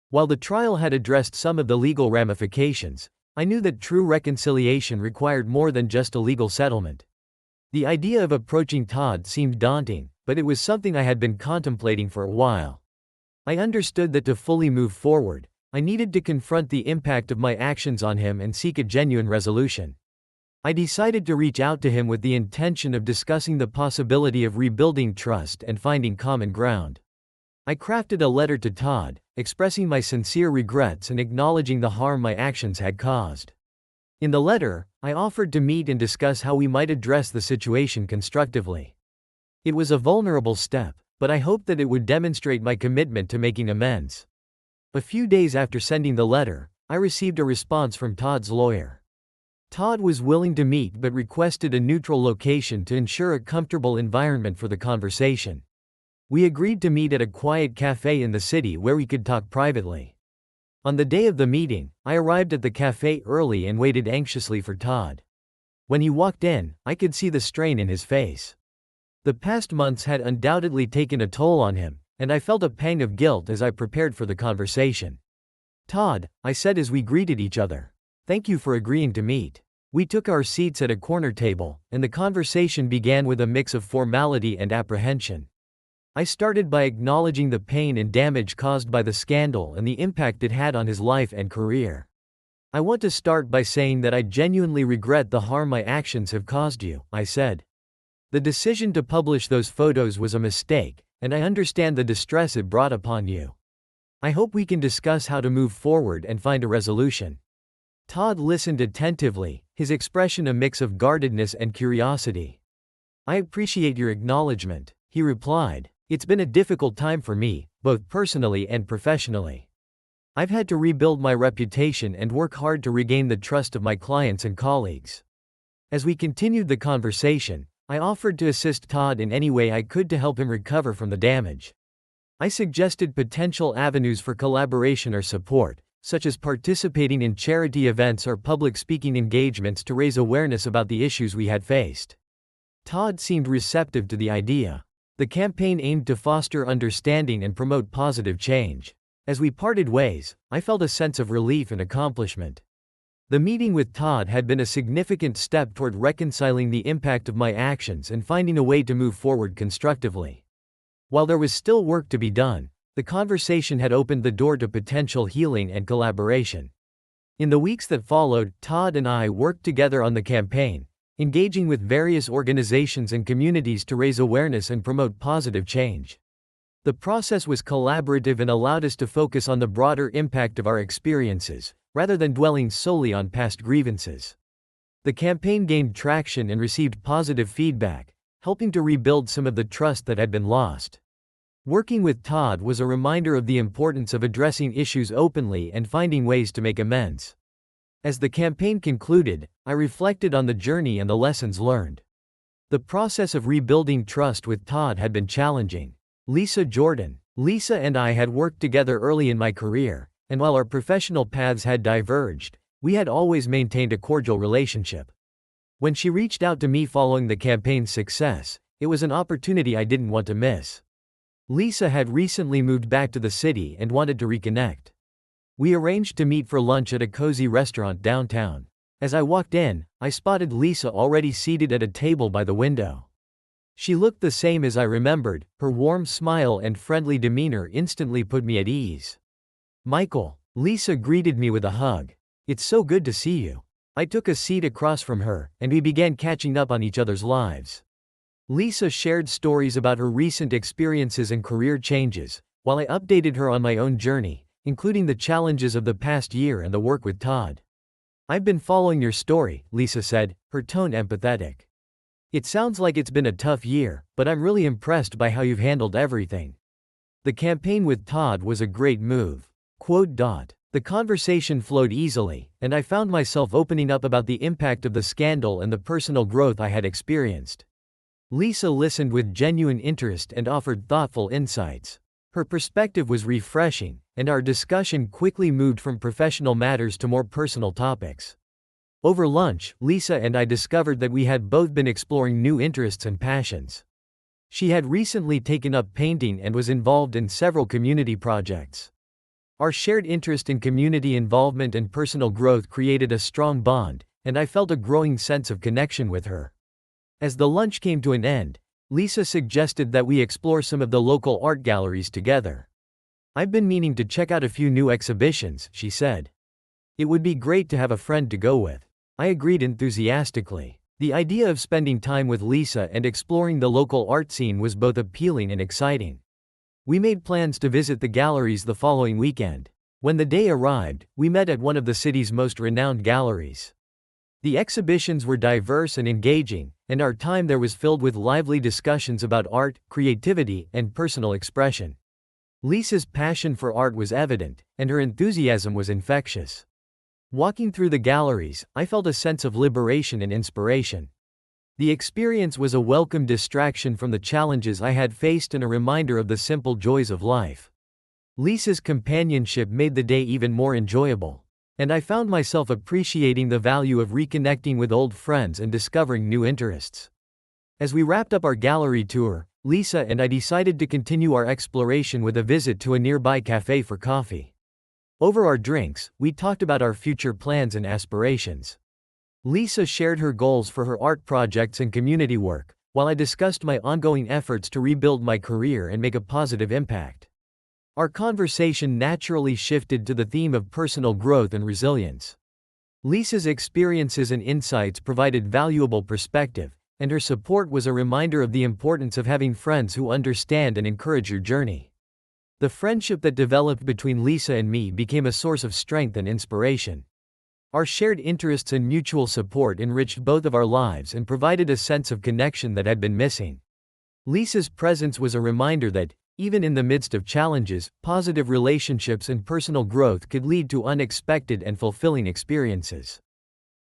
While the trial had addressed some of the legal ramifications, I knew that true reconciliation required more than just a legal settlement. The idea of approaching Todd seemed daunting, but it was something I had been contemplating for a while. I understood that to fully move forward, I needed to confront the impact of my actions on him and seek a genuine resolution. I decided to reach out to him with the intention of discussing the possibility of rebuilding trust and finding common ground. I crafted a letter to Todd, expressing my sincere regrets and acknowledging the harm my actions had caused. In the letter, I offered to meet and discuss how we might address the situation constructively. It was a vulnerable step, but I hoped that it would demonstrate my commitment to making amends. A few days after sending the letter, I received a response from Todd's lawyer. Todd was willing to meet but requested a neutral location to ensure a comfortable environment for the conversation. We agreed to meet at a quiet cafe in the city where we could talk privately. On the day of the meeting, I arrived at the cafe early and waited anxiously for Todd. When he walked in, I could see the strain in his face. The past months had undoubtedly taken a toll on him, and I felt a pang of guilt as I prepared for the conversation. "Todd," I said as we greeted each other, "thank you for agreeing to meet." We took our seats at a corner table, and the conversation began with a mix of formality and apprehension. I started by acknowledging the pain and damage caused by the scandal and the impact it had on his life and career. "I want to start by saying that I genuinely regret the harm my actions have caused you," I said. "The decision to publish those photos was a mistake, and I understand the distress it brought upon you. I hope we can discuss how to move forward and find a resolution." Todd listened attentively, his expression a mix of guardedness and curiosity. "I appreciate your acknowledgement," he replied. "It's been a difficult time for me, both personally and professionally. I've had to rebuild my reputation and work hard to regain the trust of my clients and colleagues." As we continued the conversation, I offered to assist Todd in any way I could to help him recover from the damage. I suggested potential avenues for collaboration or support, such as participating in charity events or public speaking engagements to raise awareness about the issues we had faced. Todd seemed receptive to the idea. The campaign aimed to foster understanding and promote positive change. As we parted ways, I felt a sense of relief and accomplishment. The meeting with Todd had been a significant step toward reconciling the impact of my actions and finding a way to move forward constructively. While there was still work to be done, the conversation had opened the door to potential healing and collaboration. In the weeks that followed, Todd and I worked together on the campaign, engaging with various organizations and communities to raise awareness and promote positive change. The process was collaborative and allowed us to focus on the broader impact of our experiences, rather than dwelling solely on past grievances. The campaign gained traction and received positive feedback, helping to rebuild some of the trust that had been lost. Working with Todd was a reminder of the importance of addressing issues openly and finding ways to make amends. As the campaign concluded, I reflected on the journey and the lessons learned. The process of rebuilding trust with Todd had been challenging. Lisa and I had worked together early in my career, and while our professional paths had diverged, we had always maintained a cordial relationship. When she reached out to me following the campaign's success, it was an opportunity I didn't want to miss. Lisa had recently moved back to the city and wanted to reconnect. We arranged to meet for lunch at a cozy restaurant downtown. As I walked in, I spotted Lisa already seated at a table by the window. She looked the same as I remembered, her warm smile and friendly demeanor instantly put me at ease. "Michael," Lisa greeted me with a hug. "It's so good to see you." I took a seat across from her, and we began catching up on each other's lives. Lisa shared stories about her recent experiences and career changes, while I updated her on my own journey, including the challenges of the past year and the work with Todd. "I've been following your story," Lisa said, her tone empathetic. "It sounds like it's been a tough year, but I'm really impressed by how you've handled everything. The campaign with Todd was a great move. Quote. The conversation flowed easily, and I found myself opening up about the impact of the scandal and the personal growth I had experienced. Lisa listened with genuine interest and offered thoughtful insights. Her perspective was refreshing, and our discussion quickly moved from professional matters to more personal topics. Over lunch, Lisa and I discovered that we had both been exploring new interests and passions. She had recently taken up painting and was involved in several community projects. Our shared interest in community involvement and personal growth created a strong bond, and I felt a growing sense of connection with her. As the lunch came to an end, Lisa suggested that we explore some of the local art galleries together. I've been meaning to check out a few new exhibitions, she said. It would be great to have a friend to go with. I agreed enthusiastically. The idea of spending time with Lisa and exploring the local art scene was both appealing and exciting. We made plans to visit the galleries the following weekend. When the day arrived, we met at one of the city's most renowned galleries. The exhibitions were diverse and engaging, and our time there was filled with lively discussions about art, creativity, and personal expression. Lisa's passion for art was evident, and her enthusiasm was infectious. Walking through the galleries, I felt a sense of liberation and inspiration. The experience was a welcome distraction from the challenges I had faced and a reminder of the simple joys of life. Lisa's companionship made the day even more enjoyable, and I found myself appreciating the value of reconnecting with old friends and discovering new interests. As we wrapped up our gallery tour, Lisa and I decided to continue our exploration with a visit to a nearby cafe for coffee. Over our drinks, we talked about our future plans and aspirations. Lisa shared her goals for her art projects and community work, while I discussed my ongoing efforts to rebuild my career and make a positive impact. Our conversation naturally shifted to the theme of personal growth and resilience. Lisa's experiences and insights provided valuable perspective, and her support was a reminder of the importance of having friends who understand and encourage your journey. The friendship that developed between Lisa and me became a source of strength and inspiration. Our shared interests and mutual support enriched both of our lives and provided a sense of connection that had been missing. Lisa's presence was a reminder that, even in the midst of challenges, positive relationships and personal growth could lead to unexpected and fulfilling experiences.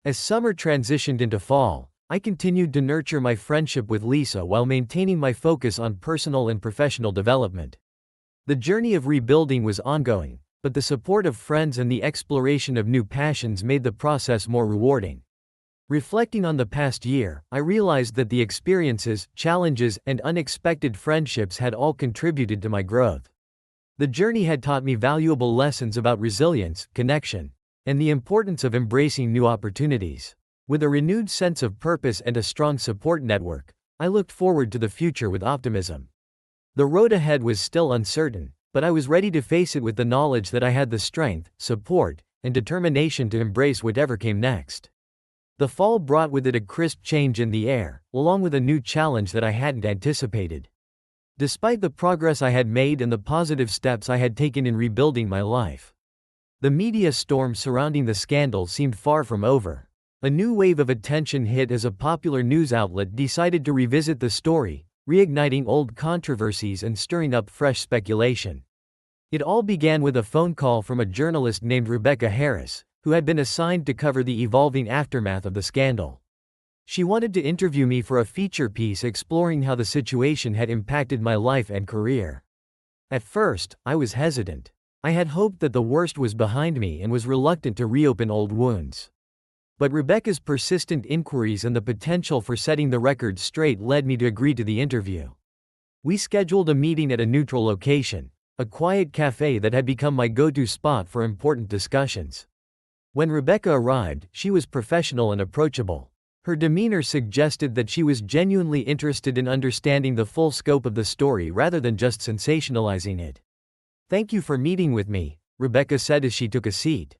As summer transitioned into fall, I continued to nurture my friendship with Lisa while maintaining my focus on personal and professional development. The journey of rebuilding was ongoing, but the support of friends and the exploration of new passions made the process more rewarding. Reflecting on the past year, I realized that the experiences, challenges, and unexpected friendships had all contributed to my growth. The journey had taught me valuable lessons about resilience, connection, and the importance of embracing new opportunities. With a renewed sense of purpose and a strong support network, I looked forward to the future with optimism. The road ahead was still uncertain, but I was ready to face it with the knowledge that I had the strength, support, and determination to embrace whatever came next. The fall brought with it a crisp change in the air, along with a new challenge that I hadn't anticipated. Despite the progress I had made and the positive steps I had taken in rebuilding my life, the media storm surrounding the scandal seemed far from over. A new wave of attention hit as a popular news outlet decided to revisit the story, reigniting old controversies and stirring up fresh speculation. It all began with a phone call from a journalist named Rebecca Harris, who had been assigned to cover the evolving aftermath of the scandal. She wanted to interview me for a feature piece exploring how the situation had impacted my life and career. At first, I was hesitant. I had hoped that the worst was behind me and was reluctant to reopen old wounds. But Rebecca's persistent inquiries and the potential for setting the record straight led me to agree to the interview. We scheduled a meeting at a neutral location, a quiet cafe that had become my go-to spot for important discussions. When Rebecca arrived, she was professional and approachable. Her demeanor suggested that she was genuinely interested in understanding the full scope of the story rather than just sensationalizing it. "Thank you for meeting with me," Rebecca said as she took a seat.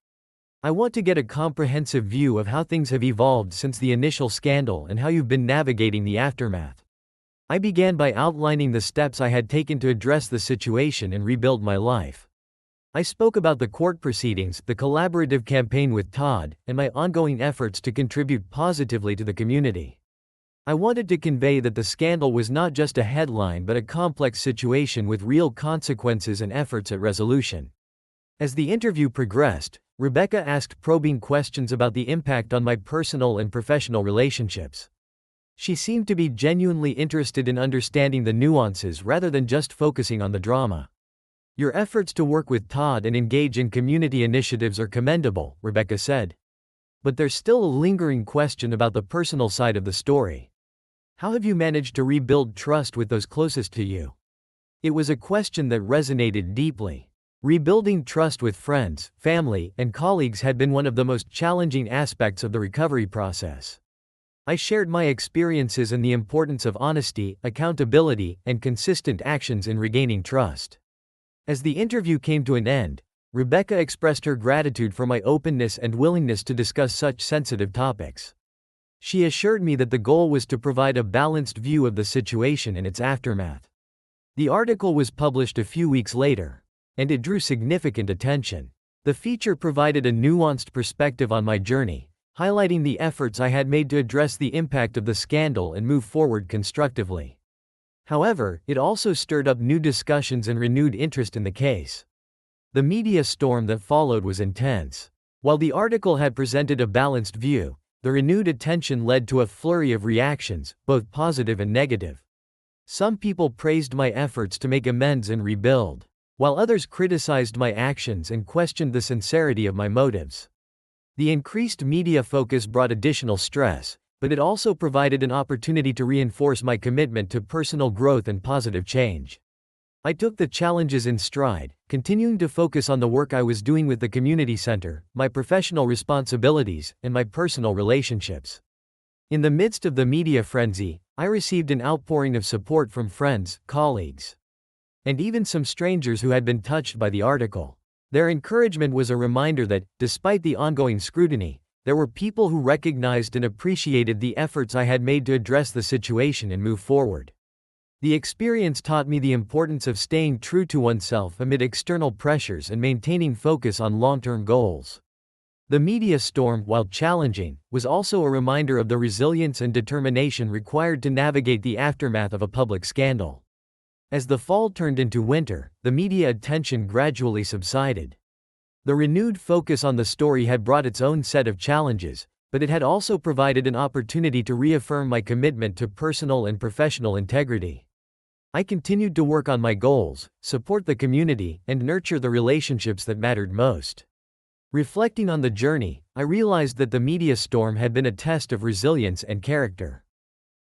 "I want to get a comprehensive view of how things have evolved since the initial scandal and how you've been navigating the aftermath." I began by outlining the steps I had taken to address the situation and rebuild my life. I spoke about the court proceedings, the collaborative campaign with Todd, and my ongoing efforts to contribute positively to the community. I wanted to convey that the scandal was not just a headline but a complex situation with real consequences and efforts at resolution. As the interview progressed, Rebecca asked probing questions about the impact on my personal and professional relationships. She seemed to be genuinely interested in understanding the nuances rather than just focusing on the drama. Your efforts to work with Todd and engage in community initiatives are commendable, Rebecca said. But there's still a lingering question about the personal side of the story. How have you managed to rebuild trust with those closest to you? It was a question that resonated deeply. Rebuilding trust with friends, family, and colleagues had been one of the most challenging aspects of the recovery process. I shared my experiences and the importance of honesty, accountability, and consistent actions in regaining trust. As the interview came to an end, Rebecca expressed her gratitude for my openness and willingness to discuss such sensitive topics. She assured me that the goal was to provide a balanced view of the situation and its aftermath. The article was published a few weeks later, and it drew significant attention. The feature provided a nuanced perspective on my journey, highlighting the efforts I had made to address the impact of the scandal and move forward constructively. However, it also stirred up new discussions and renewed interest in the case. The media storm that followed was intense. While the article had presented a balanced view, the renewed attention led to a flurry of reactions, both positive and negative. Some people praised my efforts to make amends and rebuild, while others criticized my actions and questioned the sincerity of my motives. The increased media focus brought additional stress, but it also provided an opportunity to reinforce my commitment to personal growth and positive change. I took the challenges in stride, continuing to focus on the work I was doing with the community center, my professional responsibilities, and my personal relationships. In the midst of the media frenzy, I received an outpouring of support from friends, colleagues, and even some strangers who had been touched by the article. Their encouragement was a reminder that, despite the ongoing scrutiny, there were people who recognized and appreciated the efforts I had made to address the situation and move forward. The experience taught me the importance of staying true to oneself amid external pressures and maintaining focus on long-term goals. The media storm, while challenging, was also a reminder of the resilience and determination required to navigate the aftermath of a public scandal. As the fall turned into winter, the media attention gradually subsided. The renewed focus on the story had brought its own set of challenges, but it had also provided an opportunity to reaffirm my commitment to personal and professional integrity. I continued to work on my goals, support the community, and nurture the relationships that mattered most. Reflecting on the journey, I realized that the media storm had been a test of resilience and character.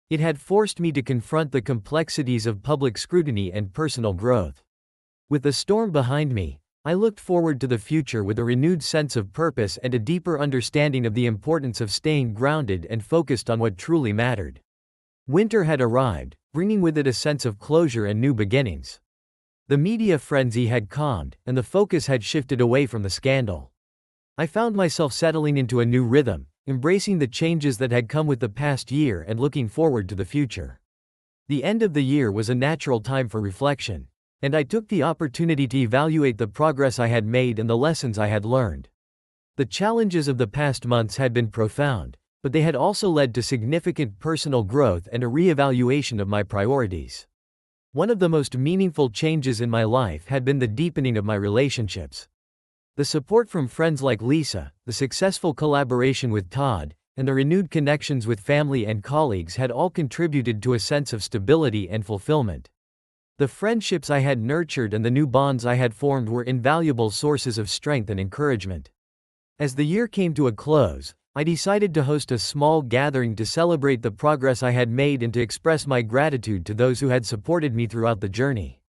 It had forced me to confront the complexities of public scrutiny and personal growth. With the storm behind me, I looked forward to the future with a renewed sense of purpose and a deeper understanding of the importance of staying grounded and focused on what truly mattered. Winter had arrived, bringing with it a sense of closure and new beginnings. The media frenzy had calmed, and the focus had shifted away from the scandal. I found myself settling into a new rhythm, embracing the changes that had come with the past year and looking forward to the future. The end of the year was a natural time for reflection, and I took the opportunity to evaluate the progress I had made and the lessons I had learned. The challenges of the past months had been profound, but they had also led to significant personal growth and a re-evaluation of my priorities. One of the most meaningful changes in my life had been the deepening of my relationships. The support from friends like Lisa, the successful collaboration with Todd, and the renewed connections with family and colleagues had all contributed to a sense of stability and fulfillment. The friendships I had nurtured and the new bonds I had formed were invaluable sources of strength and encouragement. As the year came to a close, I decided to host a small gathering to celebrate the progress I had made and to express my gratitude to those who had supported me throughout the journey.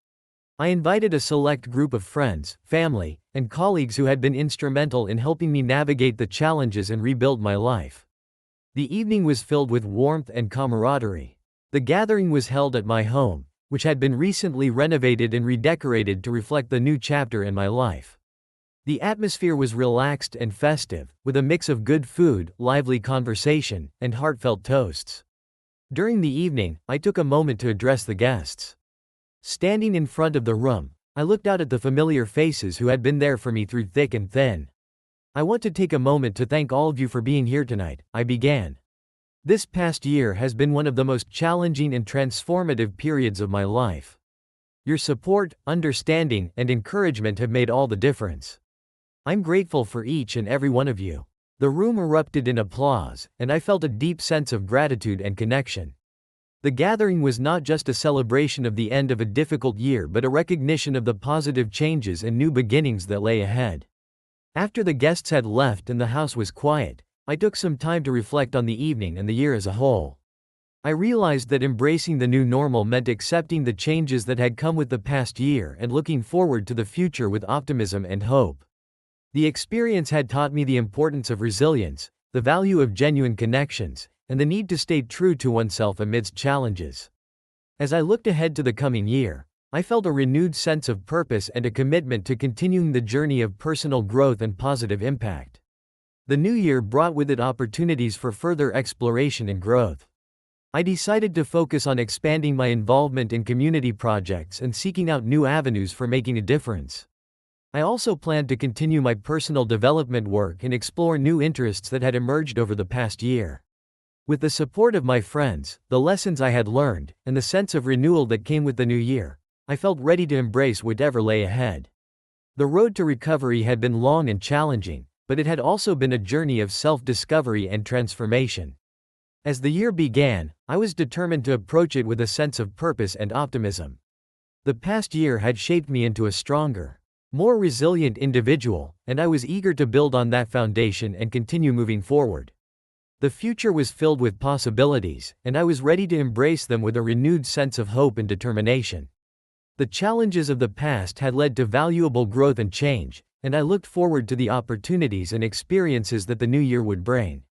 I invited a select group of friends, family, and colleagues who had been instrumental in helping me navigate the challenges and rebuild my life. The evening was filled with warmth and camaraderie. The gathering was held at my home, which had been recently renovated and redecorated to reflect the new chapter in my life. The atmosphere was relaxed and festive, with a mix of good food, lively conversation, and heartfelt toasts. During the evening, I took a moment to address the guests. Standing in front of the room, I looked out at the familiar faces who had been there for me through thick and thin. I want to take a moment to thank all of you for being here tonight, I began. This past year has been one of the most challenging and transformative periods of my life. Your support, understanding, and encouragement have made all the difference. I'm grateful for each and every one of you. The room erupted in applause, and I felt a deep sense of gratitude and connection. The gathering was not just a celebration of the end of a difficult year but a recognition of the positive changes and new beginnings that lay ahead. After the guests had left and the house was quiet, I took some time to reflect on the evening and the year as a whole. I realized that embracing the new normal meant accepting the changes that had come with the past year and looking forward to the future with optimism and hope. The experience had taught me the importance of resilience, the value of genuine connections, and the need to stay true to oneself amidst challenges. As I looked ahead to the coming year, I felt a renewed sense of purpose and a commitment to continuing the journey of personal growth and positive impact. The new year brought with it opportunities for further exploration and growth. I decided to focus on expanding my involvement in community projects and seeking out new avenues for making a difference. I also planned to continue my personal development work and explore new interests that had emerged over the past year. With the support of my friends, the lessons I had learned, and the sense of renewal that came with the new year, I felt ready to embrace whatever lay ahead. The road to recovery had been long and challenging, but it had also been a journey of self-discovery and transformation. As the year began, I was determined to approach it with a sense of purpose and optimism. The past year had shaped me into a stronger, more resilient individual, and I was eager to build on that foundation and continue moving forward. The future was filled with possibilities, and I was ready to embrace them with a renewed sense of hope and determination. The challenges of the past had led to valuable growth and change, and I looked forward to the opportunities and experiences that the new year would bring.